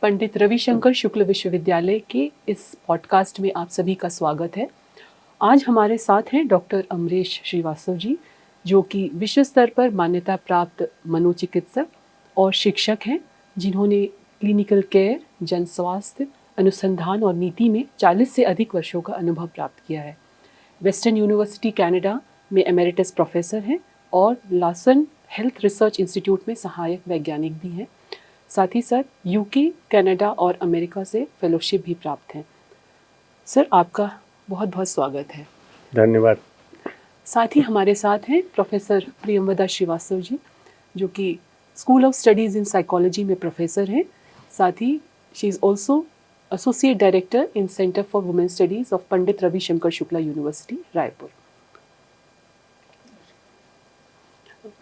पंडित रविशंकर शुक्ल विश्वविद्यालय के इस पॉडकास्ट में आप सभी का स्वागत है। आज हमारे साथ हैं डॉक्टर अमरेश श्रीवास्तव जी, जो कि विश्व स्तर पर मान्यता प्राप्त मनोचिकित्सक और शिक्षक हैं, जिन्होंने क्लिनिकल केयर, जन स्वास्थ्य, अनुसंधान और नीति में 40 से अधिक वर्षों का अनुभव प्राप्त किया है। वेस्टर्न यूनिवर्सिटी कनाडा में एमेरिटस प्रोफेसर हैं और लासन हेल्थ रिसर्च इंस्टीट्यूट में सहायक वैज्ञानिक भी हैं। साथ ही सर यूके, कनाडा और अमेरिका से फेलोशिप भी प्राप्त हैं। सर, आपका बहुत बहुत स्वागत है। धन्यवाद। साथ ही हमारे साथ हैं प्रोफेसर प्रियंवदा श्रीवास्तव जी, जो कि school of studies in psychology में प्रोफेसर हैं। साथ ही she is also associate director in centre for women studies of Pandit Ravishankar Shukla university, Raipur.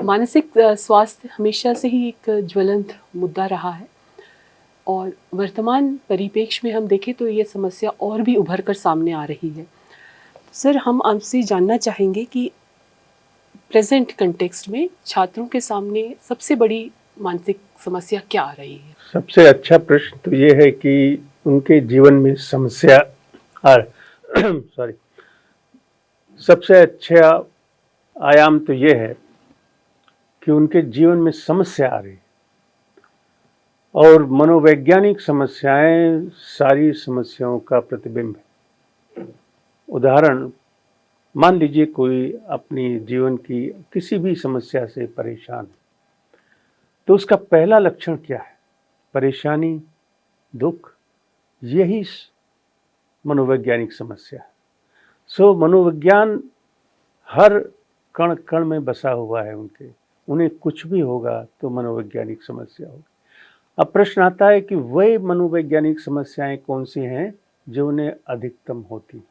मानसिक स्वास्थ्य हमेशा से ही एक ज्वलंत मुद्दा रहा है और वर्तमान परिप्रेक्ष्य में हम देखें तो ये समस्या और भी उभर कर सामने आ रही है। सर, हम आपसे जानना चाहेंगे कि प्रेजेंट कंटेक्स्ट में छात्रों के सामने सबसे बड़ी मानसिक समस्या क्या आ रही है? सबसे अच्छा प्रश्न तो ये है कि उनके जीवन में समस्या सबसे अच्छा आयाम तो ये है कि उनके जीवन में समस्या आ रही है, और मनोवैज्ञानिक समस्याएं सारी समस्याओं का प्रतिबिंब है। उदाहरण, मान लीजिए कोई अपनी जीवन की किसी भी समस्या से परेशान है, तो उसका पहला लक्षण क्या है? परेशानी, दुख, यही मनोवैज्ञानिक समस्या है। मनोविज्ञान हर कण कण में बसा हुआ है उन्हें कुछ भी होगा तो मनोवैज्ञानिक समस्या होगी। अब प्रश्न आता है कि वह मनोवैज्ञानिक समस्याएं कौन सी हैं जो उन्हें अधिकतम होती।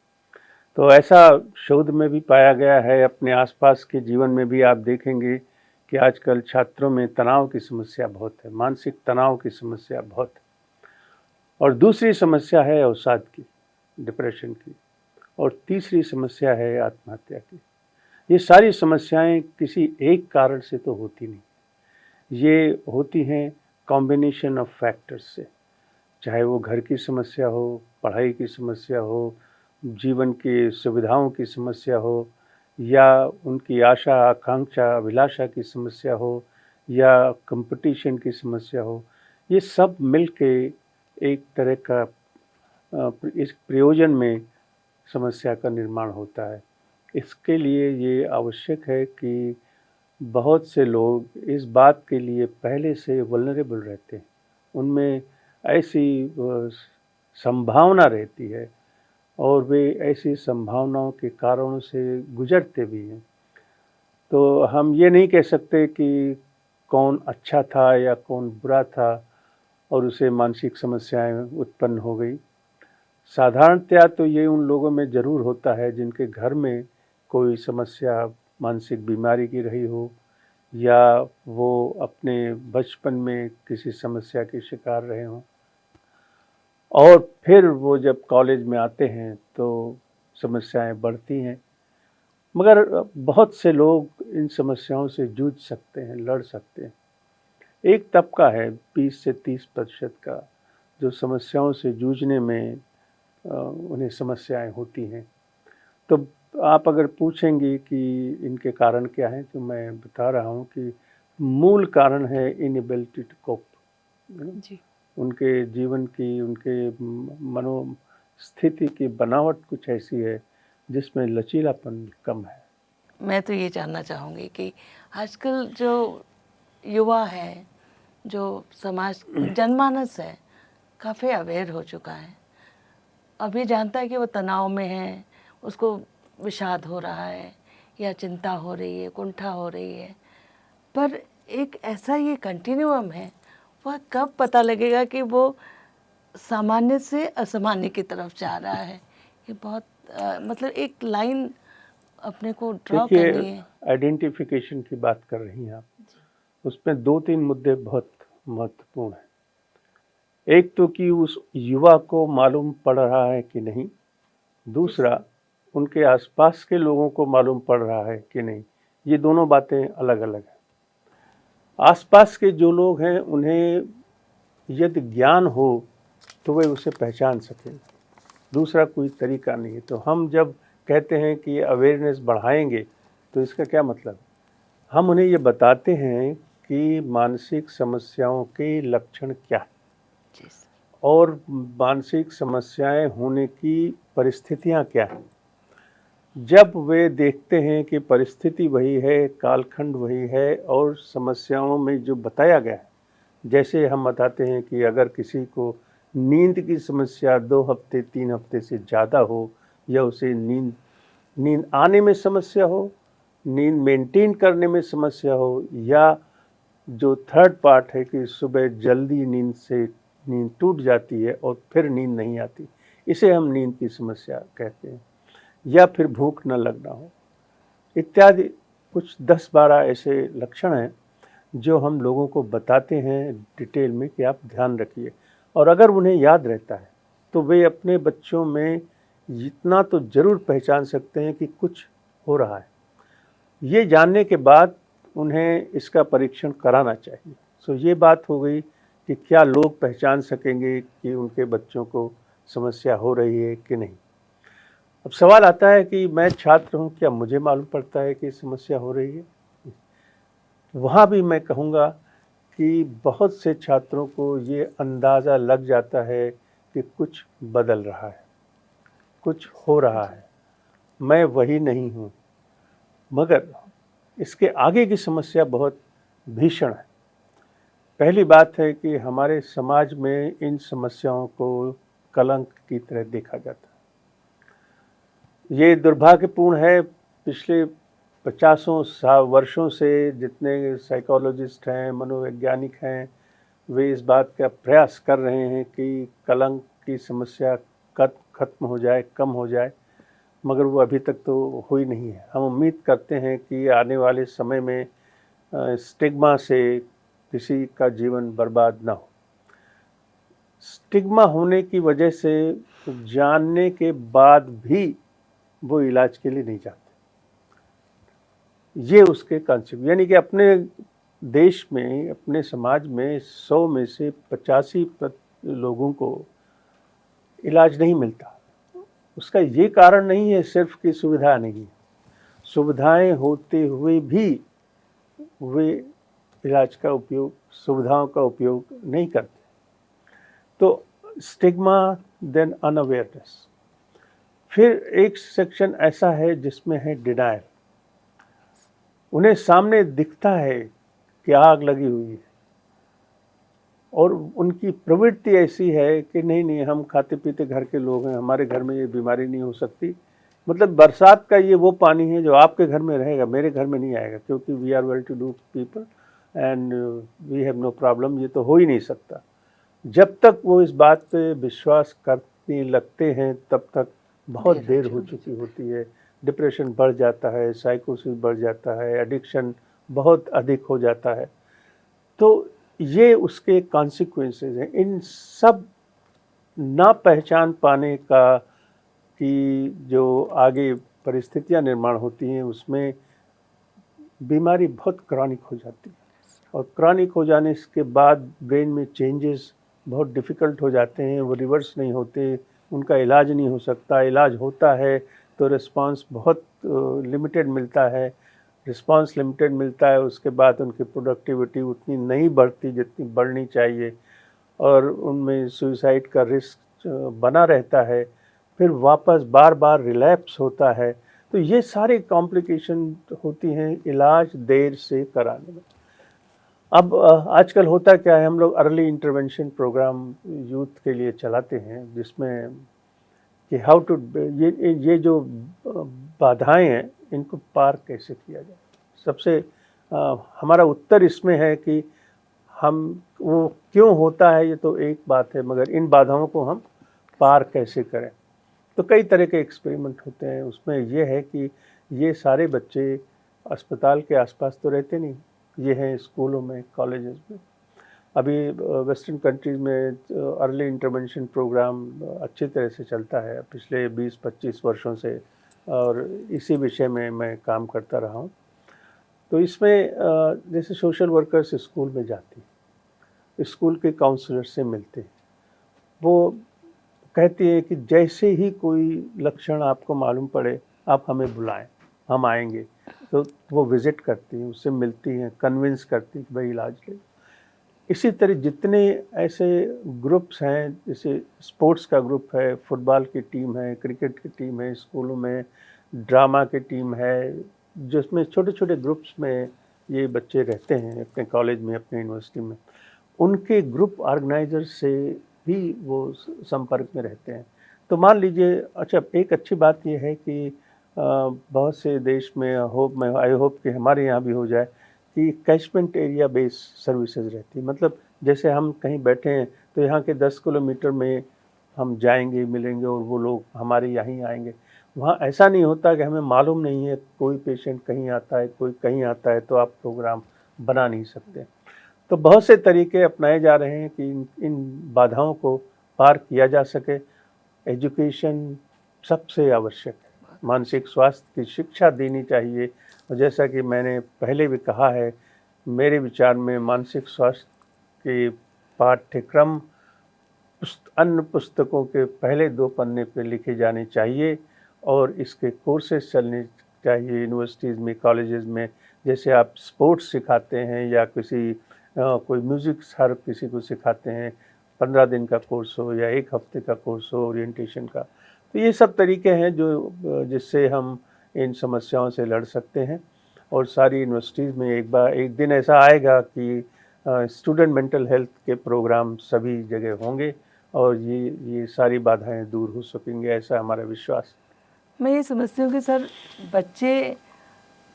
तो ऐसा शोध में भी पाया गया है, अपने आसपास के जीवन में भी आप देखेंगे कि आजकल छात्रों में तनाव की समस्या बहुत है, मानसिक तनाव की समस्या बहुत है। और दूसरी समस्या है अवसाद की, डिप्रेशन की, और तीसरी समस्या है आत्महत्या की। ये सारी समस्याएं किसी एक कारण से तो होती नहीं, ये होती हैं कॉम्बिनेशन ऑफ फैक्टर्स से। चाहे वो घर की समस्या हो, पढ़ाई की समस्या हो, जीवन की सुविधाओं की समस्या हो, या उनकी आशा, आकांक्षा, अभिलाषा की समस्या हो, या कंपटीशन की समस्या हो। ये सब मिलके एक तरह का इस प्रयोजन में समस्या का निर्माण होता है। इसके लिए ये आवश्यक है कि बहुत से लोग इस बात के लिए पहले से वल्नरेबल रहते हैं, उनमें ऐसी संभावना रहती है और वे ऐसी संभावनाओं के कारणों से गुजरते भी हैं। तो हम ये नहीं कह सकते कि कौन अच्छा था या कौन बुरा था और उसे मानसिक समस्याएं उत्पन्न हो गई। साधारणतया तो ये उन लोगों में ज़रूर होता है जिनके घर में कोई समस्या, मानसिक बीमारी की रही हो, या वो अपने बचपन में किसी समस्या के शिकार रहे हों, और फिर वो जब कॉलेज में आते हैं तो समस्याएं बढ़ती हैं। मगर बहुत से लोग इन समस्याओं से जूझ सकते हैं, लड़ सकते हैं। एक तबका है 20 से 30% का जो समस्याओं से जूझने में उन्हें समस्याएं होती हैं। तो आप अगर पूछेंगी कि इनके कारण क्या हैं, तो मैं बता रहा हूँ कि मूल कारण है इनएबिलिटी टू कोप। उनके जीवन की, उनके मनोस्थिति की बनावट कुछ ऐसी है जिसमें लचीलापन कम है। मैं तो ये जानना चाहूँगी कि आजकल जो युवा है, जो समाज जनमानस है, काफ़ी अवेयर हो चुका है। अभी जानता है कि वो तनाव में है, उसको विषाद हो रहा है या चिंता हो रही है, कुंठा हो रही है, पर एक ऐसा ये कंटिन्यूअम है, वह कब पता लगेगा कि वो सामान्य से असामान्य की तरफ जा रहा है। ये बहुत मतलब एक लाइन अपने को ड्रॉ करनी है। आइडेंटिफिकेशन की बात कर रही हैं आप, उसमें 2-3 मुद्दे बहुत महत्वपूर्ण हैं। एक तो कि उस युवा को मालूम पड़ रहा है कि नहीं, दूसरा उनके आसपास के लोगों को मालूम पड़ रहा है कि नहीं, ये दोनों बातें अलग अलग हैं। आसपास के जो लोग हैं उन्हें यदि ज्ञान हो तो वे उसे पहचान सकें, दूसरा कोई तरीका नहीं है। तो हम जब कहते हैं कि अवेयरनेस बढ़ाएंगे तो इसका क्या मतलब? हम उन्हें ये बताते हैं कि मानसिक समस्याओं के लक्षण क्या है जी सर। और मानसिक समस्याएं होने की परिस्थितियां क्या हैं। जब वे देखते हैं कि परिस्थिति वही है, कालखंड वही है और समस्याओं में जो बताया गया है, जैसे हम बताते हैं कि अगर किसी को नींद की समस्या 2 हफ्ते 3 हफ्ते से ज़्यादा हो या उसे नींद आने में समस्या हो, नींद मेंटेन करने में समस्या हो, या जो थर्ड पार्ट है कि सुबह जल्दी नींद टूट जाती है और फिर नींद नहीं आती, इसे हम नींद की समस्या कहते हैं, या फिर भूख न लगना हो इत्यादि। कुछ 10-12 ऐसे लक्षण हैं जो हम लोगों को बताते हैं डिटेल में कि आप ध्यान रखिए, और अगर उन्हें याद रहता है तो वे अपने बच्चों में इतना तो ज़रूर पहचान सकते हैं कि कुछ हो रहा है। ये जानने के बाद उन्हें इसका परीक्षण कराना चाहिए। सो ये बात हो गई कि क्या लोग पहचान सकेंगे कि उनके बच्चों को समस्या हो रही है कि नहीं। अब सवाल आता है कि मैं छात्र हूँ, क्या मुझे मालूम पड़ता है कि समस्या हो रही है? वहाँ भी मैं कहूँगा कि बहुत से छात्रों को ये अंदाज़ा लग जाता है कि कुछ बदल रहा है, कुछ हो रहा है, मैं वही नहीं हूँ। मगर इसके आगे की समस्या बहुत भीषण है। पहली बात है कि हमारे समाज में इन समस्याओं को कलंक की तरह देखा जाता है। ये दुर्भाग्यपूर्ण है। पिछले 50 वर्षों से जितने साइकोलॉजिस्ट हैं, मनोवैज्ञानिक हैं, वे इस बात का प्रयास कर रहे हैं कि कलंक की समस्या खत्म हो जाए, कम हो जाए, मगर वो अभी तक तो हो ही नहीं है। हम उम्मीद करते हैं कि आने वाले समय में स्टिग्मा से किसी का जीवन बर्बाद ना हो। स्टिग्मा होने की वजह से जानने के बाद भी वो इलाज के लिए नहीं जाते। ये उसके कॉन्सेप्ट, यानी कि अपने देश में, अपने समाज में 100 में से 85 लोगों को इलाज नहीं मिलता। उसका ये कारण नहीं है सिर्फ कि सुविधा नहीं है, सुविधाएं होते हुए भी वे इलाज का उपयोग, सुविधाओं का उपयोग नहीं करते। तो स्टिग्मा, देन अनअवेयरनेस। फिर एक सेक्शन ऐसा है जिसमें है डिनायल। उन्हें सामने दिखता है कि आग लगी हुई है और उनकी प्रवृत्ति ऐसी है कि नहीं, हम खाते पीते घर के लोग हैं, हमारे घर में ये बीमारी नहीं हो सकती। मतलब बरसात का ये वो पानी है जो आपके घर में रहेगा, मेरे घर में नहीं आएगा, क्योंकि we are well to do people and we have no problem, ये तो हो ही नहीं सकता। जब तक वो इस बात पे विश्वास करने लगते हैं तब तक बहुत देर हो चुकी होती है। डिप्रेशन बढ़ जाता है, साइकोसिस बढ़ जाता है, एडिक्शन बहुत अधिक हो जाता है। तो ये उसके कॉन्सिक्वेंसेस हैं। इन सब ना पहचान पाने का कि जो आगे परिस्थितियां निर्माण होती हैं उसमें बीमारी बहुत क्रॉनिक हो जाती है, और क्रॉनिक हो जाने के बाद ब्रेन में चेंजेस बहुत डिफ़िकल्ट हो जाते हैं, वो रिवर्स नहीं होते, उनका इलाज नहीं हो सकता। इलाज होता है तो रिस्पांस बहुत लिमिटेड मिलता है। रिस्पांस लिमिटेड मिलता है, उसके बाद उनकी प्रोडक्टिविटी उतनी नहीं बढ़ती जितनी बढ़नी चाहिए, और उनमें सुसाइड का रिस्क बना रहता है। फिर वापस बार बार रिलैप्स होता है। तो ये सारे कॉम्प्लिकेशन होती हैं इलाज देर से कराने में। अब आजकल होता क्या है, हम लोग अर्ली इंटरवेंशन प्रोग्राम यूथ के लिए चलाते हैं, जिसमें कि हाउ टू ये जो बाधाएं हैं इनको पार कैसे किया जाए। सबसे हमारा उत्तर इसमें है कि हम वो क्यों होता है ये तो एक बात है, मगर इन बाधाओं को हम पार कैसे करें। तो कई तरह के एक्सपेरिमेंट होते हैं। उसमें ये है कि ये सारे बच्चे अस्पताल के आसपास तो रहते नहीं, ये हैं स्कूलों में, कॉलेजेस में। अभी वेस्टर्न कंट्रीज़ में अर्ली इंटरवेंशन प्रोग्राम अच्छी तरह से चलता है। पिछले 20-25 वर्षों से और इसी विषय में मैं काम करता रहा हूँ। तो इसमें जैसे सोशल वर्कर्स स्कूल में जाती, स्कूल के काउंसलर से मिलते, वो कहती है कि जैसे ही कोई लक्षण आपको मालूम पड़े आप हमें बुलाएं, हम आएंगे। तो वो विजिट करती हैं, उससे मिलती हैं, कन्विंस करती हैं कि भाई इलाज ले। इसी तरह जितने ऐसे ग्रुप्स हैं, जैसे स्पोर्ट्स का ग्रुप है, फुटबॉल की टीम है, क्रिकेट की टीम है, स्कूलों में ड्रामा की टीम है, जिसमें छोटे छोटे ग्रुप्स में ये बच्चे रहते हैं अपने कॉलेज में, अपने यूनिवर्सिटी में, उनके ग्रुप ऑर्गेनाइजर से भी वो संपर्क में रहते हैं। तो मान लीजिए, अच्छा एक अच्छी बात ये है कि बहुत से देश में आई होप कि हमारे यहाँ भी हो जाए कि कैचमेंट एरिया बेस सर्विसेज रहती है। मतलब जैसे हम कहीं बैठे हैं तो यहाँ के 10 किलोमीटर में हम जाएंगे, मिलेंगे और वो लोग हमारे यहीं आएंगे। वहाँ ऐसा नहीं होता कि हमें मालूम नहीं है कोई पेशेंट कहीं आता है, कोई कहीं आता है, तो आप प्रोग्राम बना नहीं सकते। तो बहुत से तरीके अपनाए जा रहे हैं कि इन बाधाओं को पार किया जा सके। एजुकेशन सबसे आवश्यक है, मानसिक स्वास्थ्य की शिक्षा देनी चाहिए। और जैसा कि मैंने पहले भी कहा है, मेरे विचार में मानसिक स्वास्थ्य के पाठ्यक्रम अन्य पुस्तकों के पहले 2 पन्ने पे लिखे जाने चाहिए और इसके कोर्सेज चलने चाहिए यूनिवर्सिटीज़ में, कॉलेजेस में। जैसे आप स्पोर्ट्स सिखाते हैं या कोई म्यूज़िक हर किसी को सिखाते हैं, 15 दिन का कोर्स हो या 1 हफ्ते का कोर्स हो ओरिएंटेशन का। तो ये सब तरीके हैं जो जिससे हम इन समस्याओं से लड़ सकते हैं। और सारी यूनिवर्सिटीज़ में एक दिन ऐसा आएगा कि स्टूडेंट मेंटल हेल्थ के प्रोग्राम सभी जगह होंगे और ये सारी बाधाएं दूर हो सकेंगे, ऐसा हमारा विश्वास। मैं ये समझती हूँ कि सर बच्चे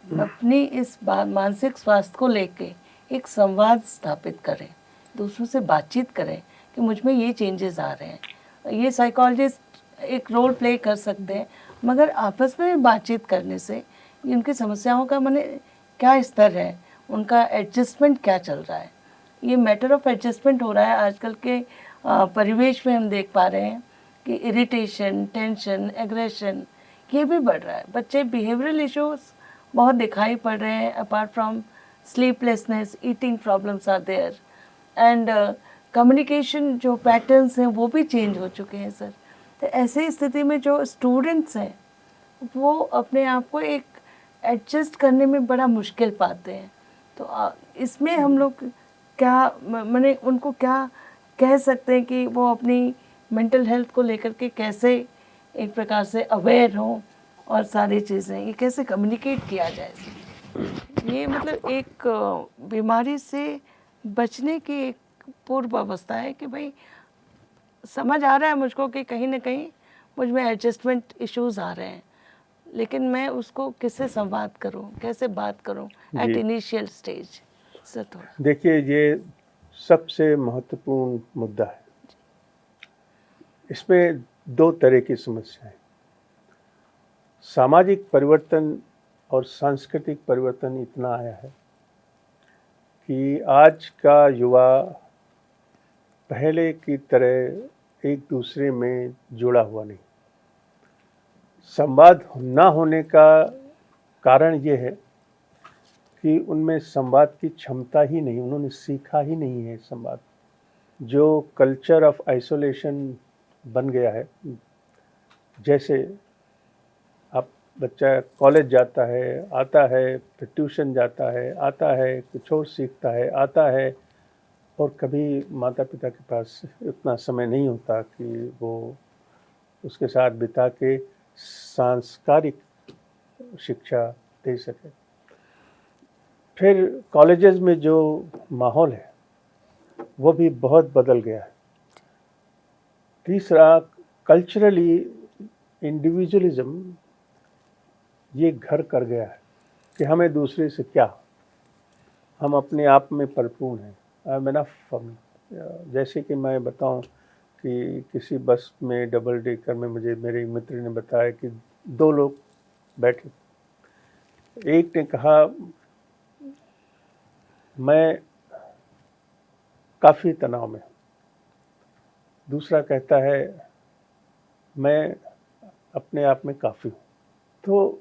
अपनी इस मानसिक स्वास्थ्य को लेके एक संवाद स्थापित करें, दूसरों से बातचीत करें कि मुझ में ये चेंजेस आ रहे हैं। ये साइकोलॉजिस्ट एक रोल प्ले कर सकते हैं, मगर आपस में बातचीत करने से उनकी समस्याओं का माने क्या स्तर है, उनका एडजस्टमेंट क्या चल रहा है, ये मैटर ऑफ एडजस्टमेंट हो रहा है। आजकल के परिवेश में हम देख पा रहे हैं कि इरिटेशन, टेंशन, एग्रेशन ये भी बढ़ रहा है। बच्चे बिहेवियरल इश्यूज बहुत दिखाई पड़ रहे हैं। Apart from sleeplessness, eating problems are there and communication जो पैटर्न्स हैं वो भी चेंज हो चुके हैं सर। तो ऐसी स्थिति में जो स्टूडेंट्स हैं वो अपने आप को एक एडजस्ट करने में बड़ा मुश्किल पाते हैं। तो इसमें हम लोग क्या मैंने उनको क्या कह सकते हैं कि वो अपनी मेंटल हेल्थ को लेकर के कैसे एक प्रकार से अवेयर हों और सारी चीज़ें ये कैसे कम्युनिकेट किया जाए। ये मतलब एक बीमारी से बचने की एक पूर्व अवस्था है कि भाई समझ आ रहा है मुझको कि कहीं ना कहीं मुझ में एडजस्टमेंट इश्यूज आ रहे हैं, लेकिन मैं उसको किससे संवाद करूं, कैसे बात करूं एट इनिशियल स्टेज। सर थोड़ा देखिए, ये सबसे महत्वपूर्ण मुद्दा है। इसमें 2 तरह की समस्याएं, सामाजिक परिवर्तन और सांस्कृतिक परिवर्तन इतना आया है कि आज का युवा पहले की तरह एक दूसरे में जुड़ा हुआ नहीं। संवाद ना होने का कारण ये है कि उनमें संवाद की क्षमता ही नहीं, उन्होंने सीखा ही नहीं है संवाद। जो कल्चर ऑफ आइसोलेशन बन गया है, जैसे आप बच्चा कॉलेज जाता है, आता है, फिर ट्यूशन जाता है, आता है, कुछ और सीखता है, आता है, और कभी माता पिता के पास इतना समय नहीं होता कि वो उसके साथ बिता के सांस्कारिक शिक्षा दे सके। फिर कॉलेजेस में जो माहौल है वो भी बहुत बदल गया है। तीसरा, कल्चरली इंडिविजुअलिज्म ये घर कर गया है कि हमें दूसरे से क्या, हम अपने आप में परिपूर्ण हैं। I am enough. जैसे कि मैं बताऊं कि किसी बस में डबल डेकर में मुझे मेरे मित्र ने बताया कि 2 लोग बैठे, एक ने कहा मैं काफ़ी तनाव में, दूसरा कहता है मैं अपने आप में काफ़ी हूँ। तो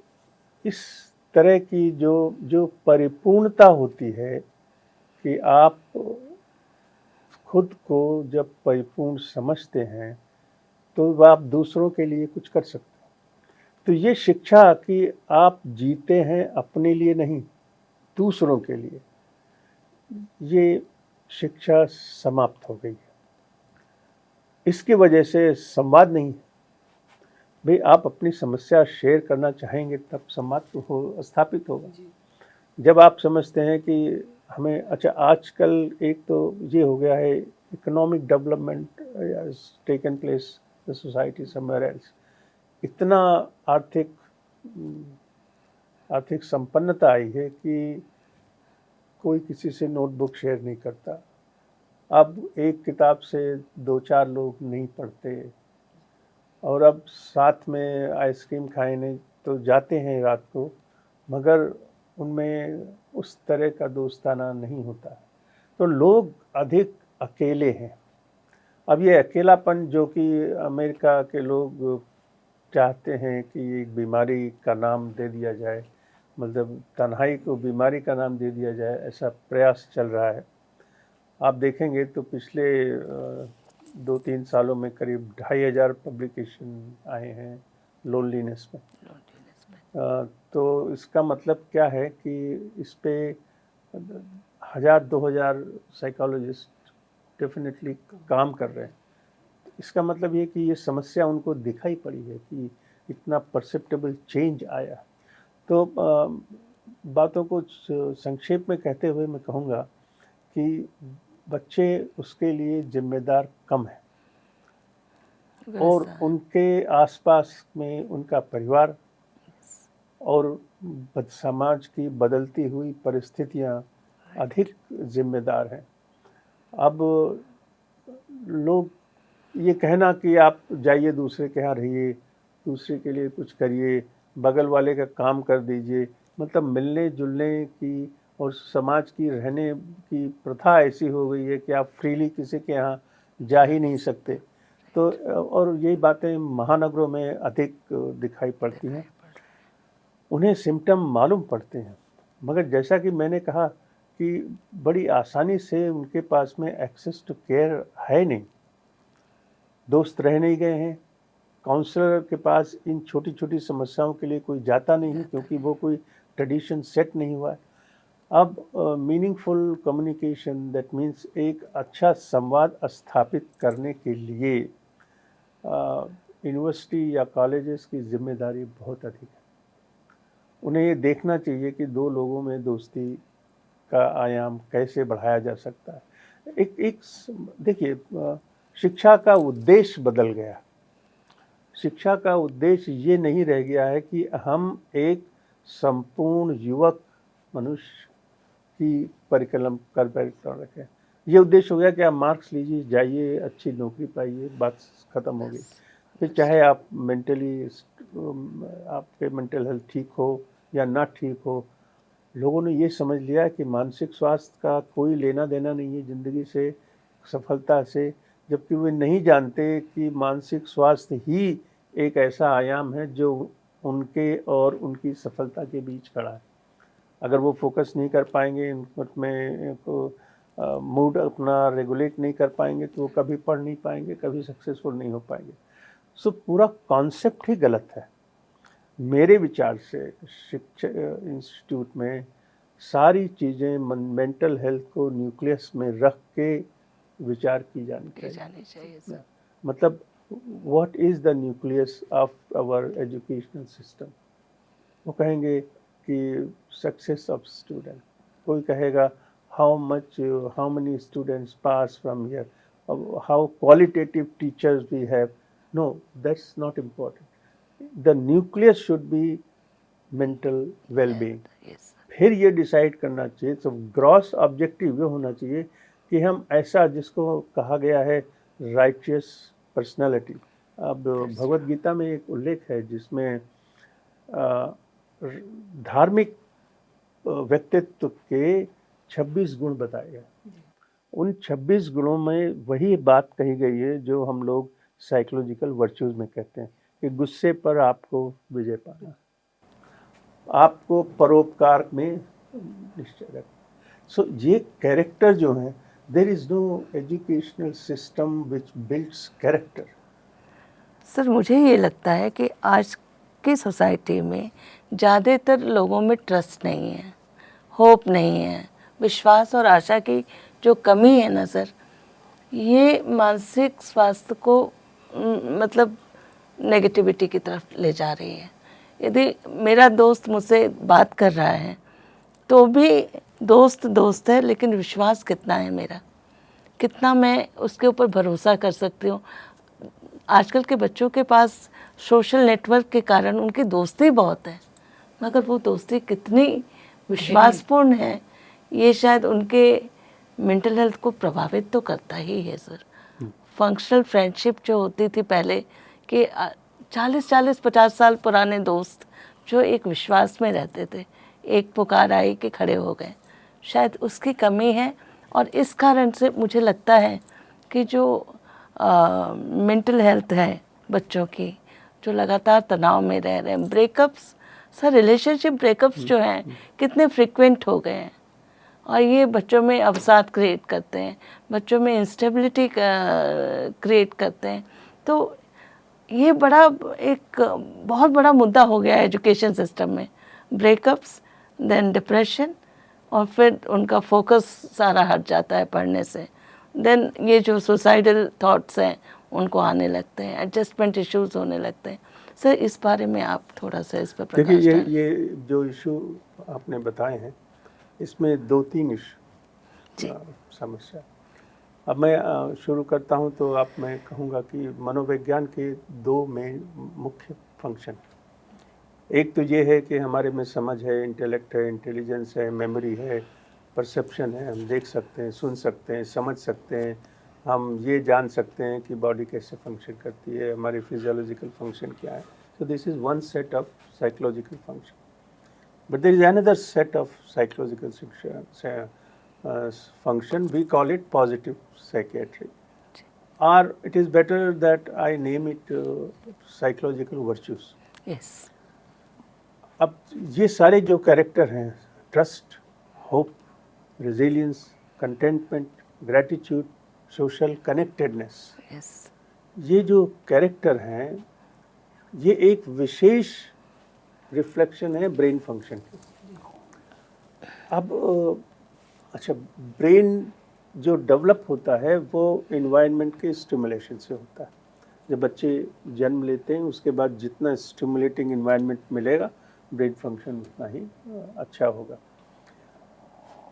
इस तरह की जो परिपूर्णता होती है कि आप खुद को जब परिपूर्ण समझते हैं तो आप दूसरों के लिए कुछ कर सकते हैं। तो ये शिक्षा कि आप जीते हैं अपने लिए नहीं, दूसरों के लिए, ये शिक्षा समाप्त हो गई है। इसकी वजह से संवाद नहीं है। भाई आप अपनी समस्या शेयर करना चाहेंगे तब संवाद तो हो स्थापित होगा। जब आप समझते हैं कि हमें अच्छा आजकल एक तो ये हो गया है economic development has taken place the society somewhere else, इतना आर्थिक आर्थिक संपन्नता आई है कि कोई किसी से नोटबुक शेयर नहीं करता। अब एक किताब से 2-4 लोग नहीं पढ़ते और अब साथ में आइसक्रीम खाने तो जाते हैं रात को, मगर उनमें उस तरह का दोस्ताना नहीं होता है। तो लोग अधिक अकेले हैं। अब ये अकेलापन जो कि अमेरिका के लोग चाहते हैं कि एक बीमारी का नाम दे दिया जाए, मतलब तन्हाई को बीमारी का नाम दे दिया जाए, ऐसा प्रयास चल रहा है। आप देखेंगे तो पिछले 2-3 सालों में करीब 2500 पब्लिकेशन आए हैं लोनलीनेस में। तो इसका मतलब क्या है कि इस पे 1000-2000 साइकोलॉजिस्ट डेफिनेटली काम कर रहे हैं। इसका मतलब ये कि ये समस्या उनको दिखाई पड़ी है कि इतना परसेप्टेबल चेंज आया। तो बातों को संक्षेप में कहते हुए मैं कहूँगा कि बच्चे उसके लिए जिम्मेदार कम है और उनके आसपास में उनका परिवार और समाज की बदलती हुई परिस्थितियाँ अधिक जिम्मेदार हैं। अब लोग ये कहना कि आप जाइए दूसरे के यहाँ रहिए, दूसरे के लिए कुछ करिए, बगल वाले का काम कर दीजिए, मतलब मिलने जुलने की और समाज की रहने की प्रथा ऐसी हो गई है कि आप फ्रीली किसी के यहाँ जा ही नहीं सकते। तो और यही बातें महानगरों में अधिक दिखाई पड़ती हैं। उन्हें सिम्टम मालूम पड़ते हैं, मगर जैसा कि मैंने कहा कि बड़ी आसानी से उनके पास में एक्सेस टू केयर है नहीं। दोस्त रह नहीं गए हैं, काउंसलर के पास इन छोटी छोटी समस्याओं के लिए कोई जाता नहीं है क्योंकि वो कोई ट्रेडिशन सेट नहीं हुआ है। अब मीनिंगफुल कम्युनिकेशन दैट मीन्स एक अच्छा संवाद स्थापित करने के लिए यूनिवर्सिटी या कॉलेजेस की जिम्मेदारी बहुत अधिक है। उन्हें ये देखना चाहिए कि दो लोगों में दोस्ती का आयाम कैसे बढ़ाया जा सकता है। एक देखिए, शिक्षा का उद्देश्य बदल गया। शिक्षा का उद्देश्य ये नहीं रह गया है कि हम एक संपूर्ण युवक मनुष्य की परिकल्पना रखें। ये उद्देश्य हो गया कि आप मार्क्स लीजिए, जाइए, अच्छी नौकरी पाइए, बात खत्म हो गई। फिर चाहे आप मेंटली आपके मेंटल हेल्थ ठीक हो या ना ठीक हो, लोगों ने ये समझ लिया कि मानसिक स्वास्थ्य का कोई लेना देना नहीं है ज़िंदगी से, सफलता से, जबकि वे नहीं जानते कि मानसिक स्वास्थ्य ही एक ऐसा आयाम है जो उनके और उनकी सफलता के बीच खड़ा है। अगर वो फोकस नहीं कर पाएंगे, उनमें मूड अपना रेगुलेट नहीं कर पाएंगे तो वो कभी पढ़ नहीं पाएंगे, कभी सक्सेसफुल नहीं हो पाएंगे। सो पूरा कॉन्सेप्ट ही गलत है। मेरे विचार से शिक्षा इंस्टीट्यूट में सारी चीज़ें मेंटल हेल्थ को न्यूक्लियस में रख के विचार की जानी चाहिए। सर। मतलब what is the nucleus of our educational system. वो कहेंगे कि सक्सेस ऑफ स्टूडेंट, कोई कहेगा how many students pass from here, how qualitative teachers we have. No, that's not important. The nucleus should be mental wellbeing. फिर ये decide करना चाहिए, तो ग्रॉस ऑब्जेक्टिव ये होना चाहिए कि हम ऐसा, जिसको कहा गया है राइचियस पर्सनालिटी। अब भगवत गीता में एक उल्लेख है जिसमें धार्मिक व्यक्तित्व के 26 गुण बताए गए। उन 26 गुणों में वही बात कही गई है जो हम लोग साइकोलॉजिकल वर्च्यूज में कहते हैं कि गुस्से पर आपको विजय पाना, आपको परोपकार में निश्चय रखें। सो ये कैरेक्टर जो है, there is no educational system which builds character. Sir मुझे ये लगता है कि आज की सोसाइटी में ज़्यादातर लोगों में ट्रस्ट नहीं है, होप नहीं है, विश्वास और आशा की जो कमी है ना सर, ये मानसिक स्वास्थ्य को मतलब नेगेटिविटी की तरफ ले जा रही है। यदि मेरा दोस्त मुझसे बात कर रहा है तो भी दोस्त दोस्त है, लेकिन विश्वास कितना है मेरा, कितना मैं उसके ऊपर भरोसा कर सकती हूँ। आजकल के बच्चों के पास सोशल नेटवर्क के कारण उनकी दोस्ती बहुत है, मगर वो दोस्ती कितनी विश्वासपूर्ण है, ये शायद उनके मेंटल हेल्थ को प्रभावित तो करता ही है सर। फंक्शनल फ्रेंडशिप जो होती थी पहले कि 40-50 साल पुराने दोस्त जो एक विश्वास में रहते थे, एक पुकार आई कि खड़े हो गए, शायद उसकी कमी है। और इस कारण से मुझे लगता है कि जो मेंटल हेल्थ है बच्चों की, जो लगातार तनाव में रह रहे हैं, ब्रेकअप्स सर, रिलेशनशिप ब्रेकअप्स जो हैं कितने फ्रिक्वेंट हो गए हैं, और ये बच्चों में अवसाद क्रिएट करते हैं, बच्चों में इंस्टेबिलिटी क्रिएट करते हैं। तो ये एक बहुत बड़ा मुद्दा हो गया है एजुकेशन सिस्टम में, ब्रेकअप्स, देन डिप्रेशन, और फिर उनका फोकस सारा हट जाता है पढ़ने से। देन ये जो सुसाइडल थॉट्स हैं उनको आने लगते हैं, एडजस्टमेंट इश्यूज होने लगते हैं। सर इस बारे में आप थोड़ा सा इस पर प्रकाश देखिए, डालें। ये जो इशू आपने बताए हैं, इसमें 2-3 इशू समस्या। अब मैं शुरू करता हूं तो मैं कहूँगा कि मनोविज्ञान के 2 मेन मुख्य फंक्शन, एक तो ये है कि हमारे में समझ है, इंटेलेक्ट है, इंटेलिजेंस है, मेमोरी है, परसेप्शन है, हम देख सकते हैं, सुन सकते हैं, समझ सकते हैं, हम ये जान सकते हैं कि बॉडी कैसे फंक्शन करती है, हमारे फिजियोलॉजिकल फंक्शन क्या है। So this is one set of psychological function, but there is another set of psychological function. We call it positive psychiatry, or it is better that I name it psychological virtues. Yes, अब ये सारे जो character हैं, trust, hope, resilience, contentment, gratitude, social connectedness, yes, ये जो character हैं, ये एक विशेष रिफ्लेक्शन है ब्रेन फंक्शन की। अब अच्छा, ब्रेन जो डेवलप होता है वो इन्वायरमेंट के स्टिमुलेशन से होता है। जब बच्चे जन्म लेते हैं उसके बाद जितना स्टिमुलेटिंग इन्वायरमेंट मिलेगा, ब्रेन फंक्शन उतना ही अच्छा होगा।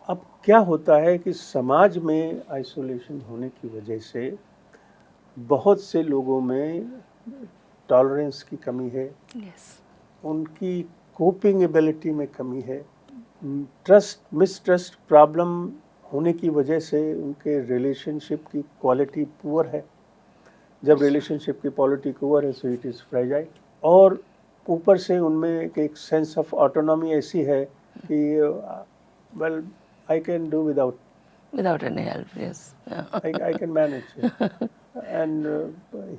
अब क्या होता है कि समाज में आइसोलेशन होने की वजह से बहुत से लोगों में टॉलरेंस की कमी है, यस, उनकी कोपिंग एबिलिटी में कमी है, मिसट्रस्ट प्रॉब्लम होने की वजह से उनके रिलेशनशिप की क्वालिटी पुअर है। जब रिलेशनशिप की क्वालिटी पुअर है सो इट इज़ फ्रेजाइल, और ऊपर से उनमें एक सेंस ऑफ ऑटोनॉमी ऐसी है कि well I can do without any help, yes. I can manage it. And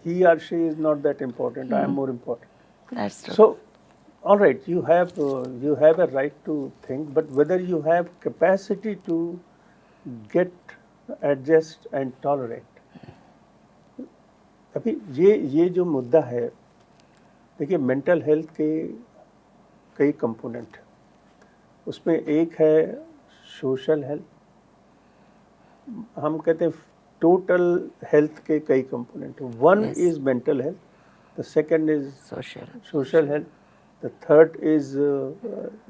he or she is not that important. I am more important. That's true. So, all right, you have a right to think, but whether you have capacity to get, adjust and tolerate. अभी ये जो मुद्दा है, देखिए mental health के कई component, उसमें एक है सोशल हेल्थ। हम कहते हैं टोटल हेल्थ के कई component, one Yes. Is mental health, the second is Social, social health, the third is